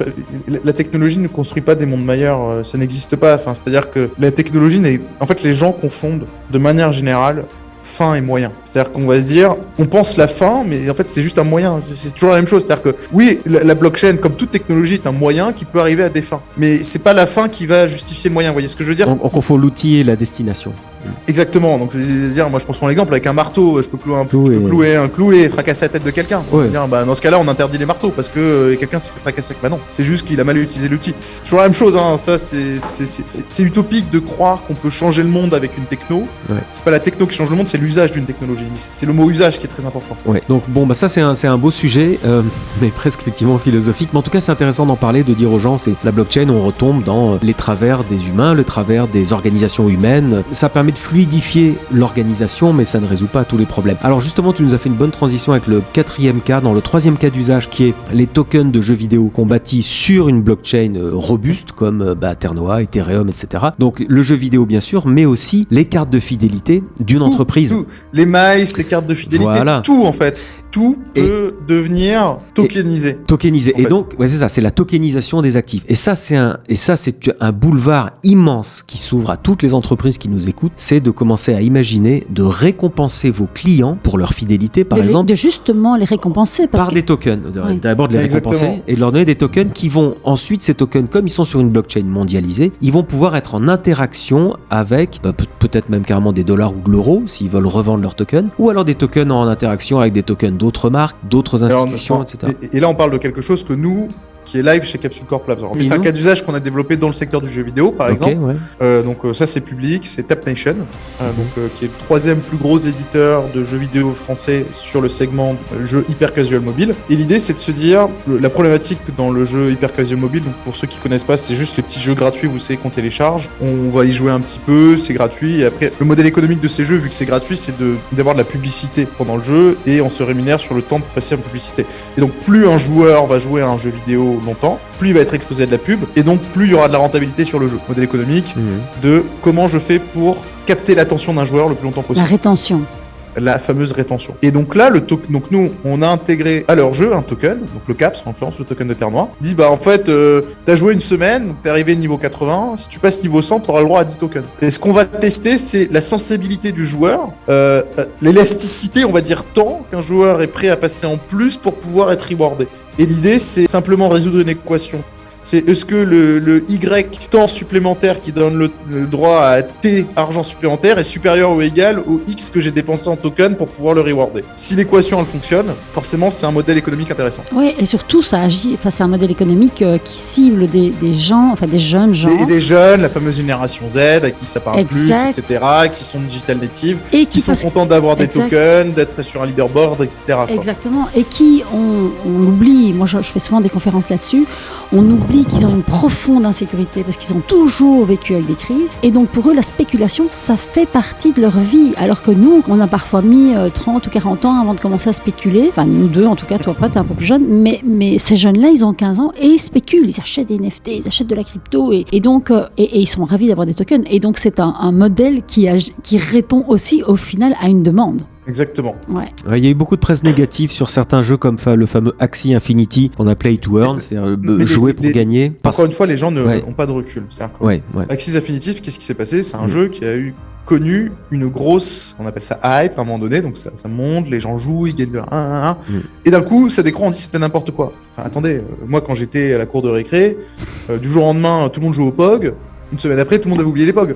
la technologie ne construit pas des mondes meilleurs, ça n'existe pas. Enfin, c'est-à-dire que la technologie, en fait, les gens confondent de manière générale fin et moyen. C'est-à-dire qu'on va se dire, on pense la fin, mais en fait, c'est juste un moyen. C'est toujours la même chose. C'est-à-dire que, oui, la blockchain, comme toute technologie, est un moyen qui peut arriver à des fins. Mais c'est pas la fin qui va justifier le moyen. Vous voyez ce que je veux dire? On confond l'outil et la destination. Exactement. Donc, c'est-à-dire, moi, je prends son exemple avec un marteau. Je peux clouer un clou et fracasser la tête de quelqu'un. Ouais. Dire, dans ce cas-là, on interdit les marteaux parce que quelqu'un s'est fait fracasser. Bah non, c'est juste qu'il a mal utilisé l'outil. C'est toujours la même chose. Hein. Ça, c'est utopique de croire qu'on peut changer le monde avec une techno. Ouais. C'est pas la techno qui change le monde, c'est l'usage d'une technologie. C'est le mot usage qui est très important. Ouais. Donc bon, ça c'est un beau sujet, mais presque effectivement philosophique. Mais en tout cas, c'est intéressant d'en parler, de dire aux gens, c'est la blockchain, on retombe dans les travers des humains, le travers des organisations humaines. Ça permet de fluidifier l'organisation, mais ça ne résout pas tous les problèmes. Alors justement, tu nous as fait une bonne transition avec le quatrième cas, dans le troisième cas d'usage, qui est les tokens de jeux vidéo qu'on bâtit sur une blockchain robuste, comme Ternoa, Ethereum, etc. Donc le jeu vidéo bien sûr, mais aussi les cartes de fidélité d'une entreprise. Tout. Les miles, les cartes de fidélité, Voilà. tout en fait. Tout peut devenir tokenisé. Tokenisé. En Et fait. donc, ouais, c'est ça, c'est la tokenisation des actifs. Et ça, c'est un boulevard immense qui s'ouvre à toutes les entreprises qui nous écoutent. C'est de commencer à imaginer de récompenser vos clients pour leur fidélité, par exemple. De justement les récompenser. Parce Par que... des tokens. Oui. D'abord de les Exactement. récompenser et de leur donner des tokens qui vont ensuite, ces tokens, comme ils sont sur une blockchain mondialisée, ils vont pouvoir être en interaction avec peut-être même carrément des dollars ou de l'euro s'ils veulent revendre leurs tokens, ou alors des tokens en interaction avec des tokens d'autres marques, d'autres institutions, etc. Et là, on parle de quelque chose que nous, qui est live chez Capsule Corp Labs. Mais c'est un cas d'usage qu'on a développé dans le secteur du jeu vidéo, par exemple. Ouais. Donc ça, c'est public, c'est Tap Nation, qui est le troisième plus gros éditeur de jeux vidéo français sur le segment jeu hyper casual mobile. Et l'idée, c'est de se dire, la problématique dans le jeu hyper casual mobile, donc pour ceux qui connaissent pas, c'est juste les petits jeux gratuits, vous savez, qu'on télécharge. On va y jouer un petit peu, c'est gratuit. Et après, le modèle économique de ces jeux, vu que c'est gratuit, c'est d'avoir de la publicité pendant le jeu et on se rémunère sur le temps de passer en publicité. Et donc, plus un joueur va jouer à un jeu vidéo longtemps, plus il va être exposé à de la pub et donc plus il y aura de la rentabilité sur le jeu. Modèle économique de comment je fais pour capter l'attention d'un joueur le plus longtemps La possible. rétention. la fameuse rétention. Et donc là, donc nous, on a intégré à leur jeu un token, donc le CAPS, en l'occurrence le token de Terre Noire, dit en fait, t'as joué une semaine, donc t'es arrivé niveau 80, si tu passes niveau 100, t'auras le droit à 10 tokens. Et ce qu'on va tester, c'est la sensibilité du joueur, l'élasticité, on va dire, temps qu'un joueur est prêt à passer en plus pour pouvoir être rewardé. Et l'idée, c'est simplement résoudre une équation. C'est est-ce que le Y temps supplémentaire qui donne le droit à T argent supplémentaire est supérieur ou égal au X que j'ai dépensé en token pour pouvoir le rewarder. Si l'équation elle fonctionne, forcément c'est un modèle économique intéressant. Oui, et surtout ça agit, c'est un modèle économique qui cible des gens, enfin des jeunes gens. Et des jeunes, la fameuse génération Z à qui ça parle plus, etc., qui sont digital natives, et qui sont contents d'avoir des tokens, d'être sur un leaderboard, etc. Exactement, et qui, on oublie, moi je fais souvent des conférences là-dessus, on oublie qu'ils ont une profonde insécurité parce qu'ils ont toujours vécu avec des crises et donc pour eux la spéculation ça fait partie de leur vie alors que nous on a parfois mis 30 ou 40 ans avant de commencer à spéculer, enfin nous deux en tout cas, toi pas t'es un peu plus jeune, mais ces jeunes là ils ont 15 ans et ils spéculent, ils achètent des NFT, ils achètent de la crypto et donc et ils sont ravis d'avoir des tokens et donc c'est un modèle qui répond aussi au final à une demande. Exactement. Ouais. Il y a eu beaucoup de presse négative sur certains jeux comme le fameux Axie Infinity qu'on a Play to Earn, c'est-à-dire jouer pour gagner. Encore une fois, les gens n'ont pas de recul. Axie Infinity, qu'est-ce qui s'est passé ? C'est un jeu qui a connu une grosse, on appelle ça hype à un moment donné, donc ça monte, les gens jouent, ils gagnent de 1. Et d'un coup, ça décroît, on dit c'était n'importe quoi. Enfin, attendez, moi quand j'étais à la cour de récré, du jour au lendemain, tout le monde jouait au POG, une semaine après, tout le monde avait oublié les POG.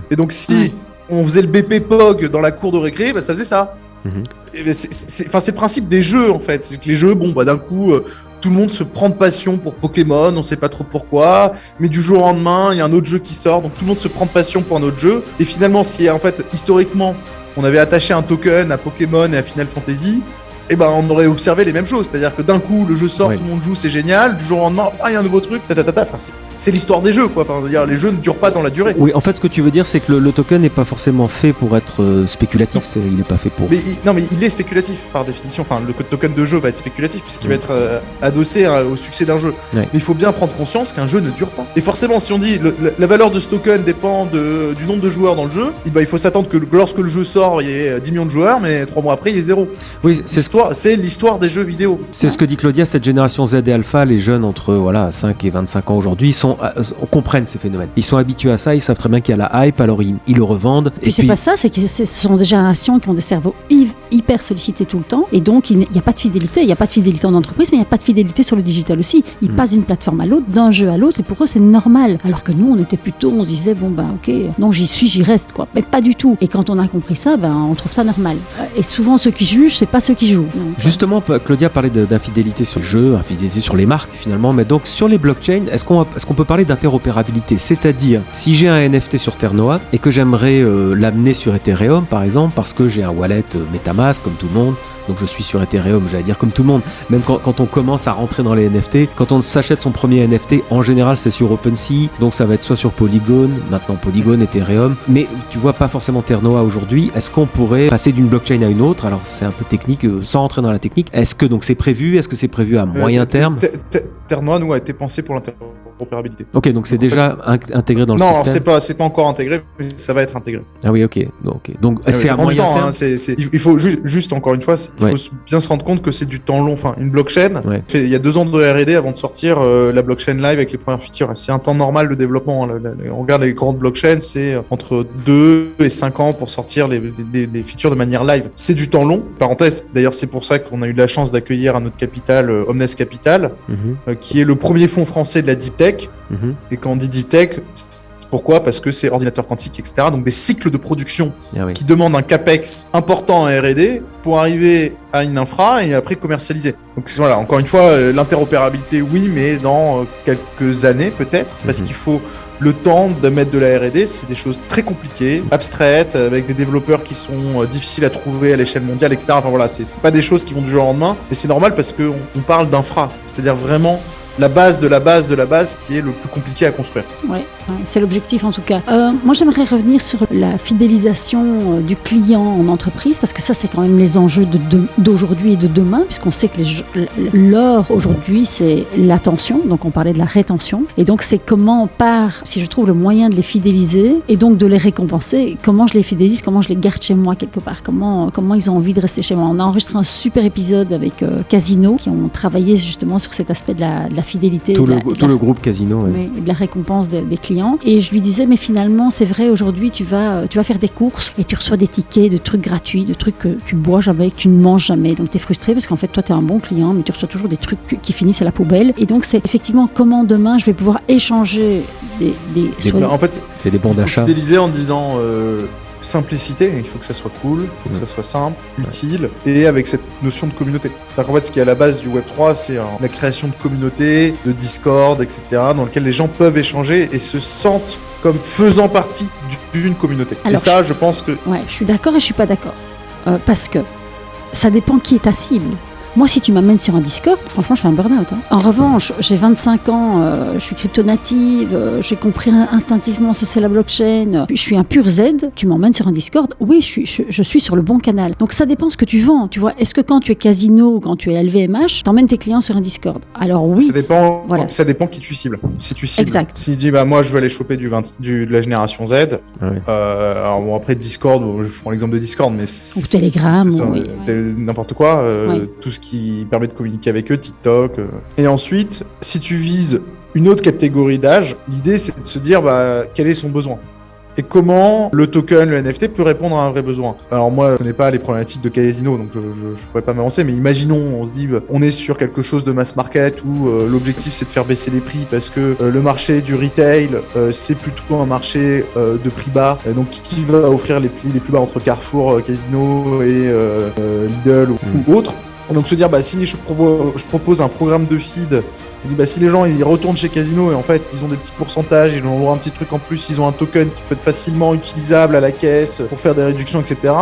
Et donc si on faisait le BP POG dans la cour de récré, ça faisait ça. C'est le principe des jeux en fait. C'est que les jeux, d'un coup, tout le monde se prend de passion pour Pokémon, on sait pas trop pourquoi, mais du jour au lendemain, il y a un autre jeu qui sort, donc tout le monde se prend de passion pour un autre jeu. Et finalement, si en fait, historiquement, on avait attaché un token à Pokémon et à Final Fantasy, on aurait observé les mêmes choses. C'est-à-dire que d'un coup, le jeu sort, tout le monde joue, c'est génial. Du jour au lendemain, il y a un nouveau truc, Enfin, c'est l'histoire des jeux, quoi. Enfin, les jeux ne durent pas dans la durée. Oui, en fait, ce que tu veux dire, c'est que le token n'est pas forcément fait pour être spéculatif. Il n'est pas fait pour. Mais il est spéculatif par définition. Enfin, le token de jeu va être spéculatif puisqu'il va être adossé au succès d'un jeu. Mais il faut bien prendre conscience qu'un jeu ne dure pas. Et forcément, si on dit la valeur de ce token dépend du nombre de joueurs dans le jeu, il faut s'attendre que lorsque le jeu sort, il y ait 10 millions de joueurs, mais 3 mois après, il y ait 0. Oui, c'est l'histoire des jeux vidéo. C'est ce que dit Claudia, cette génération Z et Alpha, les jeunes entre 5 et 25 ans aujourd'hui, on comprenne ces phénomènes. Ils sont habitués à ça, ils savent très bien qu'il y a la hype, alors ils le revendent. Et puis c'est pas ça, c'est que ce sont des générations qui ont des cerveaux hyper sollicités tout le temps, et donc il n'y a pas de fidélité. Il n'y a pas de fidélité en entreprise, mais il n'y a pas de fidélité sur le digital aussi. Ils passent d'une plateforme à l'autre, d'un jeu à l'autre, et pour eux c'est normal. Alors que nous, on était plutôt, on se disait ok, non j'y suis, j'y reste quoi. Mais pas du tout. Et quand on a compris ça, on trouve ça normal. Et souvent ceux qui jugent, c'est pas ceux qui jouent. Donc, justement, Claudia parlait d'infidélité sur le jeu, infidélité sur les marques finalement, mais donc sur les blockchains, est-ce qu'on peut parler d'interopérabilité ? C'est-à-dire, si j'ai un NFT sur Terre Noire et que j'aimerais l'amener sur Ethereum par exemple, parce que j'ai un wallet MetaMask comme tout le monde, donc je suis sur Ethereum, j'allais dire comme tout le monde, même quand on commence à rentrer dans les NFT, quand on s'achète son premier NFT, en général c'est sur OpenSea, donc ça va être soit sur Polygon, maintenant Polygon, Ethereum, mais tu vois pas forcément Terre Noire aujourd'hui. Est-ce qu'on pourrait passer d'une blockchain à une autre ? Alors c'est un peu technique, sans rentrer dans la technique. Est-ce que donc c'est prévu ? Est-ce que c'est prévu à moyen terme ? Terre Noire, nous, a été pensé pour l'interopérabilité. Ok, donc c'est déjà intégré dans le système. Non, c'est pas encore intégré, mais ça va être intégré. Ah oui, ok. Donc c'est à moyen terme. Il faut juste encore une fois, il faut bien se rendre compte que c'est du temps long. Enfin, une blockchain, il y a 2 ans de R&D avant de sortir la blockchain live avec les premières features. C'est un temps normal de développement. On regarde les grandes blockchains, c'est entre 2 et 5 ans pour sortir les features de manière live. C'est du temps long. Parenthèse, d'ailleurs, c'est pour ça qu'on a eu la chance d'accueillir à notre capital Omnes Capital, qui est le premier fonds français de la Deep Tech. Et quand on dit Deep Tech, pourquoi ? Parce que c'est ordinateur quantique, etc. Donc des cycles de production qui demandent un capex important en R&D pour arriver à une infra et après commercialiser. Donc voilà, encore une fois, l'interopérabilité, oui, mais dans quelques années peut-être, parce qu'il faut le temps de mettre de la R&D. C'est des choses très compliquées, abstraites, avec des développeurs qui sont difficiles à trouver à l'échelle mondiale, etc. Enfin voilà, c'est pas des choses qui vont du jour au lendemain, mais c'est normal parce qu'on parle d'infra, c'est-à-dire vraiment la base de la base de la base qui est le plus compliqué à construire. Ouais. Ouais, c'est l'objectif en tout cas. Moi j'aimerais revenir sur la fidélisation du client en entreprise parce que ça c'est quand même les enjeux d'aujourd'hui et de demain puisqu'on sait que l'or aujourd'hui c'est l'attention, donc on parlait de la rétention et donc c'est comment si je trouve le moyen de les fidéliser et donc de les récompenser, comment je les fidélise, comment je les garde chez moi quelque part, comment ils ont envie de rester chez moi. On a enregistré un super épisode avec Casino qui ont travaillé justement sur cet aspect de la fidélité. Tout le groupe Casino. Ouais. De la récompense des clients. Et je lui disais, mais finalement, c'est vrai, aujourd'hui, tu vas faire des courses et tu reçois des tickets de trucs gratuits, de trucs que tu bois jamais, que tu ne manges jamais. Donc, tu es frustré parce qu'en fait, toi, tu es un bon client, mais tu reçois toujours des trucs qui finissent à la poubelle. Et donc, c'est effectivement comment demain, je vais pouvoir échanger En fait, c'est des bons d'achat. Fidéliser en disant simplicité, il faut que ça soit cool, il faut que ça soit simple, utile, et avec cette notion de communauté. C'est-à-dire qu'en fait, ce qui est à la base du Web3, c'est la création de communautés, de Discord, etc., dans lequel les gens peuvent échanger et se sentent comme faisant partie d'une communauté. Alors, et ça, je pense que... Ouais, je suis d'accord et je suis pas d'accord. Parce que ça dépend qui est ta cible. Moi, si tu m'amènes sur un Discord, franchement, je fais un burn-out. Hein. En revanche, j'ai 25 ans, je suis crypto-native, j'ai compris instinctivement ce c'est la blockchain, je suis un pur Z, tu m'emmènes sur un Discord, oui, je suis sur le bon canal. Donc, ça dépend ce que tu vends, tu vois. Est-ce que quand tu es Casino ou quand tu es LVMH, t'emmènes tes clients sur un Discord? Alors oui. Ça dépend qui tu cibles. Si tu cibles. Exact. S'il dit, moi, je veux aller choper de la génération Z, alors bon, après Discord, je prends l'exemple de Discord, mais... Ou Telegram, n'importe quoi, tout ce qui permet de communiquer avec eux, TikTok. Et ensuite, si tu vises une autre catégorie d'âge, l'idée c'est de se dire quel est son besoin et comment le token, le NFT peut répondre à un vrai besoin. Alors moi, je connais pas les problématiques de Casino, donc je pourrais pas m'avancer, mais imaginons, on se dit, on est sur quelque chose de mass market où l'objectif c'est de faire baisser les prix parce que le marché du retail, c'est plutôt un marché de prix bas, donc qui va offrir les prix les plus bas entre Carrefour, Casino et Lidl ou autres. Donc se dire, si je propose un programme de feed, je dis, si les gens ils retournent chez Casino et en fait ils ont des petits pourcentages, ils ont un petit truc en plus, ils ont un token qui peut être facilement utilisable à la caisse pour faire des réductions, etc.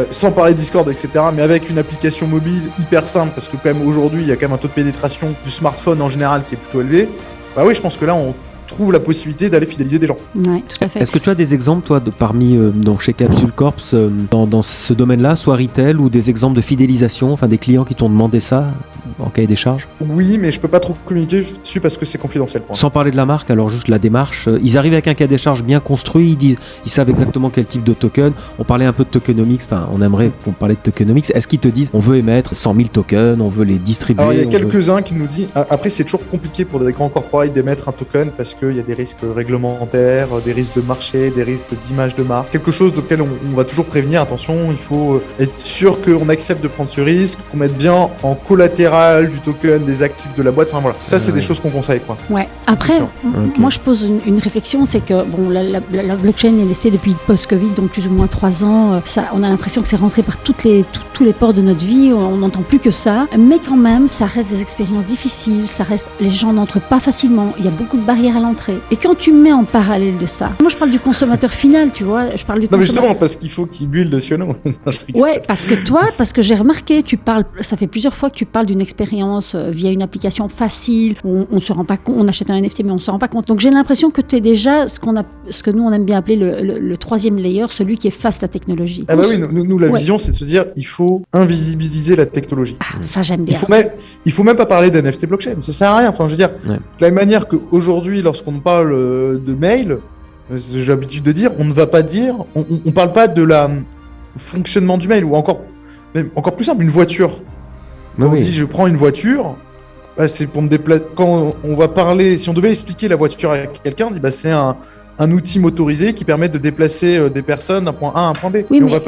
Sans parler de Discord, etc. Mais avec une application mobile hyper simple, parce que quand même aujourd'hui il y a quand même un taux de pénétration du smartphone en général qui est plutôt élevé. Oui, je pense que là on trouve la possibilité d'aller fidéliser des gens. Oui, tout à fait. Est-ce que tu as des exemples, toi, parmi donc chez Capsule Corp, dans ce domaine-là, soit retail ou des exemples de fidélisation, enfin des clients qui t'ont demandé ça en cahier des charges? Oui, mais je peux pas trop communiquer dessus parce que c'est confidentiel. Sans parler de la marque, alors juste la démarche. Ils arrivent avec un cahier des charges bien construit, ils savent exactement quel type de token. On parlait un peu de tokenomics, enfin on aimerait qu'on parlait de tokenomics. Est-ce qu'ils te disent on veut émettre 100 000 tokens, on veut les distribuer? Alors il y a quelques-uns qui nous disent, après c'est toujours compliqué pour des grands corporates d'émettre un token parce qu'il y a des risques réglementaires, des risques de marché, des risques d'image de marque. Quelque chose auquel on va toujours prévenir, attention, il faut être sûr qu'on accepte de prendre ce risque, qu'on mette bien en collatéral du token des actifs de la boîte. Enfin voilà, ça c'est des choses qu'on conseille, quoi. Ouais. Après, moi je pose une réflexion, c'est que la blockchain est listée depuis post-Covid, donc plus ou moins 3 ans. On a l'impression que c'est rentré par tous les pores de notre vie, on n'entend plus que ça. Mais quand même, ça reste des expériences difficiles, les gens n'entrent pas facilement, il y a beaucoup de barrières à l'entrée. Et quand tu mets en parallèle de ça, moi je parle du consommateur final, tu vois, je parle du Non mais justement, parce qu'il faut qu'il bulle dessus, non. Ouais, parce que j'ai remarqué, ça fait plusieurs fois que tu parles d'une expérience via une application facile, on se rend pas compte, on achète un NFT mais on se rend pas compte. Donc j'ai l'impression que tu es déjà ce que nous on aime bien appeler le troisième layer, celui qui est face à la technologie. Ah oui, nous la vision c'est de se dire, il faut invisibiliser la technologie. Ah, ça j'aime bien. Il faut même pas parler d'NFT blockchain, ça sert à rien. Enfin, je veux dire, de la manière qu'aujourd'hui, lorsqu'on parle de mail, j'ai l'habitude de dire, on ne va pas dire, on parle pas de la fonctionnement du mail, ou encore plus simple, une voiture. Quand on dit je prends une voiture, c'est pour me déplacer. Quand on va parler, si on devait expliquer la voiture à quelqu'un, on dit c'est un outil motorisé qui permet de déplacer des personnes d'un point A à un point B. Oui, on va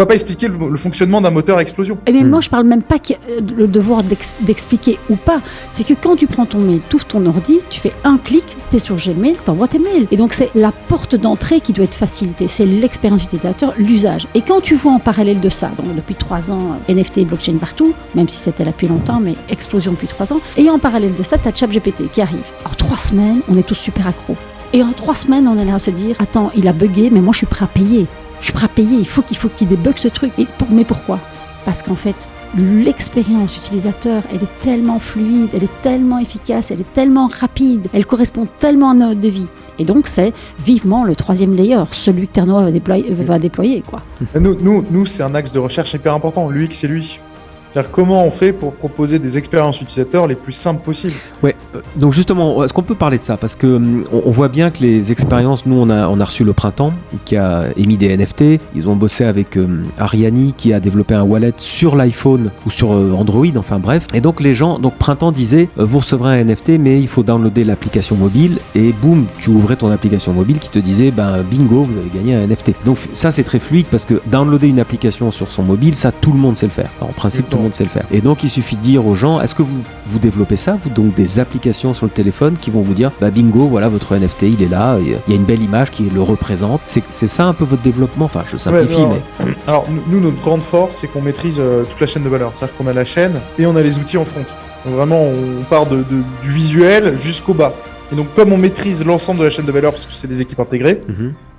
pas expliquer le fonctionnement d'un moteur à explosion. Et mais moi, je parle même pas que le devoir d'expliquer ou pas. C'est que quand tu prends ton mail, tu ouvres ton ordi, tu fais un clic, tu es sur Gmail, tu envoies tes mails. Et donc, c'est la porte d'entrée qui doit être facilitée. C'est l'expérience utilisateur, l'usage. Et quand tu vois en parallèle de ça, donc depuis 3 ans, NFT et blockchain partout, même si c'était là depuis longtemps, mais explosion depuis 3 ans. Et en parallèle de ça, tu as ChatGPT qui arrive. Alors, 3 semaines, on est tous super accros. Et en 3 semaines, on est là à se dire, attends, il a bugué, mais moi je suis prêt à payer. Il faut qu'il débug ce truc. Mais pourquoi? Parce qu'en fait, l'expérience utilisateur, elle est tellement fluide, elle est tellement efficace, elle est tellement rapide, elle correspond tellement à notre vie. Et donc, c'est vivement le 3e layer, celui que Ternoa va déployer, quoi. Nous, c'est un axe de recherche hyper important, l'UX et l'UI. C'est-à-dire comment on fait pour proposer des expériences utilisateurs les plus simples possibles. Ouais, donc justement, est-ce qu'on peut parler de ça? Parce que on voit bien que les expériences, nous on a reçu le Printemps qui a émis des NFT, ils ont bossé avec Ariani qui a développé un wallet sur l'iPhone ou sur Android, enfin bref. Et donc les gens, donc Printemps disait, vous recevrez un NFT mais il faut downloader l'application mobile et boum, tu ouvrais ton application mobile qui te disait, bingo, vous avez gagné un NFT. Donc ça c'est très fluide parce que downloader une application sur son mobile, ça tout le monde sait le faire. Alors, en principe, tout le monde sait le faire. Et donc il suffit de dire aux gens, est-ce que vous développez ça, vous, donc des applications sur le téléphone qui vont vous dire, bingo, voilà votre NFT, il est là, il y a une belle image qui le représente. C'est ça un peu votre développement, enfin je simplifie, mais... Alors nous, notre grande force, c'est qu'on maîtrise toute la chaîne de valeur. C'est-à-dire qu'on a la chaîne et on a les outils en front. Donc vraiment, on part du visuel jusqu'au bas. Et donc comme on maîtrise l'ensemble de la chaîne de valeur, parce que c'est des équipes intégrées,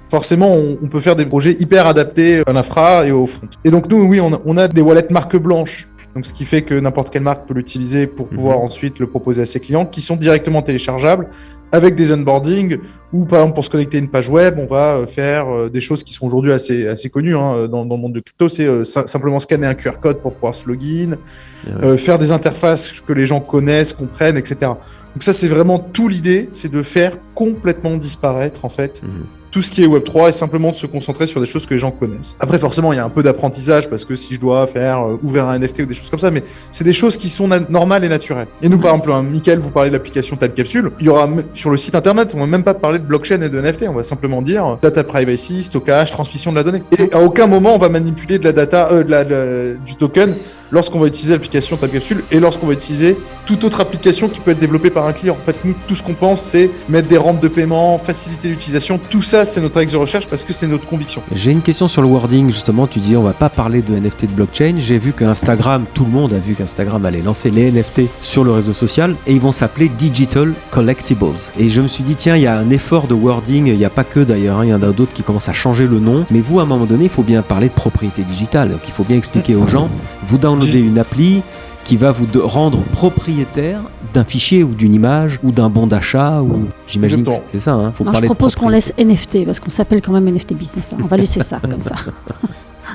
forcément, on peut faire des projets hyper adaptés à l'infra et au front. Et donc nous, oui, on a des wallets marque blanche. Donc, ce qui fait que n'importe quelle marque peut l'utiliser pour pouvoir ensuite le proposer à ses clients, qui sont directement téléchargeables avec des onboarding ou par exemple pour se connecter à une page web, on va faire des choses qui sont aujourd'hui assez connues dans le monde de crypto, c'est simplement scanner un QR code pour pouvoir se login, faire des interfaces que les gens connaissent, comprennent, etc. Donc ça, c'est vraiment tout l'idée, c'est de faire complètement disparaître en fait tout ce qui est Web3 et simplement de se concentrer sur des choses que les gens connaissent. Après, forcément, il y a un peu d'apprentissage parce que si je dois faire ouvrir un NFT ou des choses comme ça, mais c'est des choses qui sont normales et naturelles. Et nous, par exemple, Mickaël, vous parlez de l'application Time Capsule. Il y aura sur le site internet, on va même pas parler de blockchain et de NFT, on va simplement dire data privacy, stockage, transmission de la donnée. Et à aucun moment on va manipuler de la data, du token lorsqu'on va utiliser l'application Time Capsule et lorsqu'on va utiliser toute autre application qui peut être développée par un client. En fait, nous, tout ce qu'on pense, c'est mettre des rampes de paiement, faciliter l'utilisation. Tout ça, c'est notre axe de recherche parce que c'est notre conviction. J'ai une question sur le wording, justement. Tu disais, on va pas parler de NFT de blockchain. J'ai vu qu'Instagram, tout le monde a vu qu'Instagram allait lancer les NFT sur le réseau social et ils vont s'appeler Digital Collectibles. Et je me suis dit, tiens, il y a un effort de wording. Il n'y a pas que d'ailleurs, il y en a d'autres qui commencent à changer le nom. Mais vous, à un moment donné, il faut bien parler de propriété digitale. Donc, il faut bien expliquer aux gens, vous downloadez une appli qui va vous rendre propriétaire d'un fichier ou d'une image ou d'un bon d'achat ou j'imagine que c'est ça. Faut non, parler je propose qu'on laisse NFT parce qu'on s'appelle quand même NFT Business. On va laisser ça comme ça.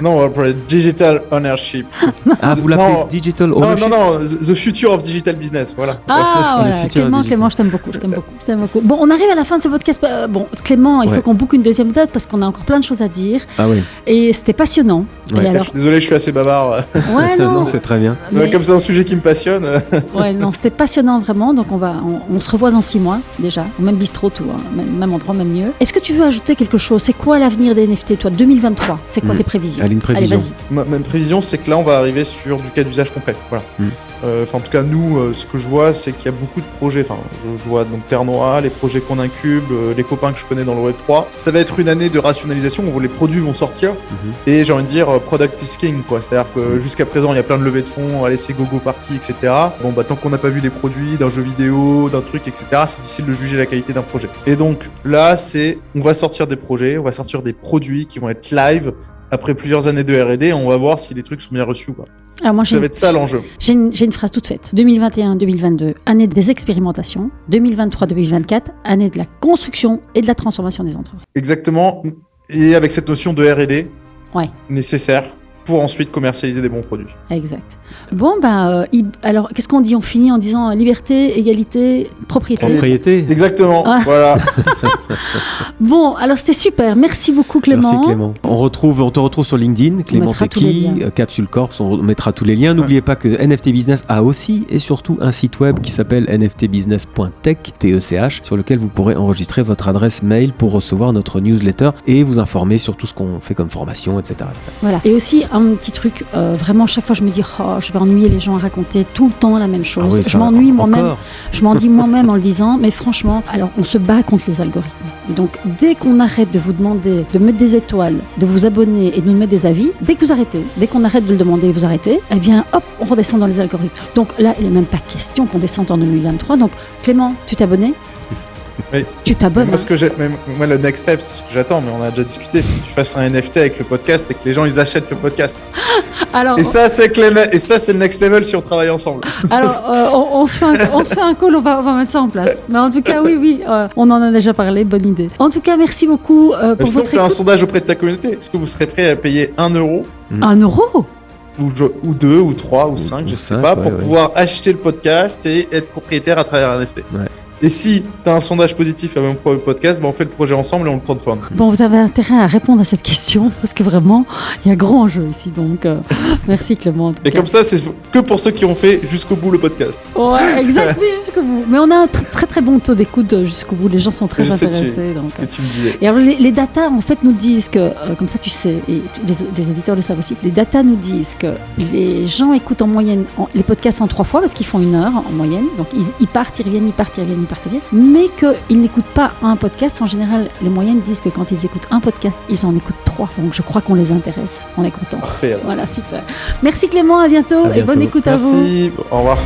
Non, on va parler Digital Ownership. Ah, vous l'appelez Digital Ownership? Non, The Future of Digital Business, voilà. Ah, voilà. Clément, je t'aime beaucoup. Bon, on arrive à la fin de ce podcast. Bon, Clément, il faut qu'on boucle une deuxième date parce qu'on a encore plein de choses à dire. Ah oui. Et c'était passionnant. Ouais. Et alors... Je suis désolé, je suis assez bavard. Ouais, non, c'est très bien. Mais... Comme c'est un sujet qui me passionne. Ouais, non, c'était passionnant vraiment. Donc on se revoit dans 6 mois déjà, au même bistrot, tout, hein. Même endroit, même mieux. Est-ce que tu veux ajouter quelque chose? C'est quoi l'avenir des NFT, toi, 2023? C'est quoi tes prévisions? Allez, une prévision. Allez, vas-y. Ma prévision, c'est que là, on va arriver sur du cas d'usage concret. Voilà. En tout cas, nous, ce que je vois, c'est qu'il y a beaucoup de projets. Enfin, je vois donc Ternoa, les projets qu'on incube, les copains que je connais dans le Web3. Ça va être une année de rationalisation où les produits vont sortir. Et j'ai envie de dire, product is king, quoi. C'est-à-dire que jusqu'à présent, il y a plein de levées de fonds, allez, c'est gogo party, etc. Bon, tant qu'on n'a pas vu les produits d'un jeu vidéo, d'un truc, etc., c'est difficile de juger la qualité d'un projet. Et donc là, on va sortir des projets, on va sortir des produits qui vont être live après plusieurs années de R&D, on va voir si les trucs sont bien reçus ou pas. Alors moi, ça va être ça l'enjeu. J'ai une phrase toute faite. 2021-2022, année des expérimentations. 2023-2024, année de la construction et de la transformation des entreprises. Exactement. Et avec cette notion de R&D nécessaire pour ensuite commercialiser des bons produits. Exact. Bon, alors, qu'est-ce qu'on dit? On finit en disant liberté, égalité, propriété. Propriété. Exactement, voilà. Bon, alors c'était super. Merci beaucoup, Clément. Merci, Clément. On te retrouve sur LinkedIn, Clément Teki, Capsule Corp, on mettra tous les liens. N'oubliez pas que NFT Business a aussi et surtout un site web qui s'appelle nftbusiness.tech, TECH, sur lequel vous pourrez enregistrer votre adresse mail pour recevoir notre newsletter et vous informer sur tout ce qu'on fait comme formation, etc. Voilà. Et aussi, un petit truc, vraiment, chaque fois je me dis, je vais ennuyer les gens à raconter tout le temps la même chose. Ah oui, je m'ennuie moi-même. Je m'en dis moi-même en le disant, mais franchement, alors on se bat contre les algorithmes. Et donc, dès qu'on arrête de vous demander de mettre des étoiles, de vous abonner et de nous mettre des avis, dès que vous arrêtez, dès qu'on arrête de le demander et vous arrêtez, eh bien, hop, on redescend dans les algorithmes. Donc là, il n'est même pas question qu'on descende en 2023. Donc, Clément, tu t'es abonné? Oui. Tu t'abonnes. Moi, moi, le next step, ce que j'attends, mais on a déjà discuté, c'est que tu fasses un NFT avec le podcast et que les gens ils achètent le podcast. Alors, Et ça, c'est le next level si on travaille ensemble. alors on se fait un call, on va mettre ça en place. Mais en tout cas, oui, on en a déjà parlé, bonne idée. En tout cas, merci beaucoup pour Sinon, votre fais un écoute. sondage auprès de ta communauté. Est-ce que vous serez prêt à payer 1 euro 1 euro? ou 2 ou 3 ou 5, je sais pas, pour pouvoir acheter le podcast et être propriétaire à travers un NFT. Ouais. Et si tu as un sondage positif avec le podcast, on fait le projet ensemble et on le crowdfund. Bon, vous avez intérêt à répondre à cette question parce que vraiment, il y a grand jeu ici. Donc, merci Clément. en tout Et cas. comme ça, c'est que pour ceux qui ont fait jusqu'au bout le podcast. Ouais, exact, oui, jusqu'au bout. Mais on a un très très bon taux d'écoute jusqu'au bout. Les gens sont très Je sais intéressés. Donc, ce que tu me disais. Et alors, les datas, en fait, nous disent que, comme ça tu sais, et les auditeurs le savent aussi, les datas nous disent que les gens écoutent en moyenne les podcasts en 3 fois parce qu'ils font 1 heure en moyenne. Donc, ils partent, ils reviennent, ils partent, ils reviennent, ils partent, ils reviennent. Mais qu'ils n'écoutent pas un podcast. En général, les moyennes disent que quand ils écoutent un podcast, ils en écoutent 3. Donc, je crois qu'on les intéresse. On est content. Parfait. Alors. Voilà, super. Merci Clément, à bientôt, et bonne écoute à vous. Merci, au revoir.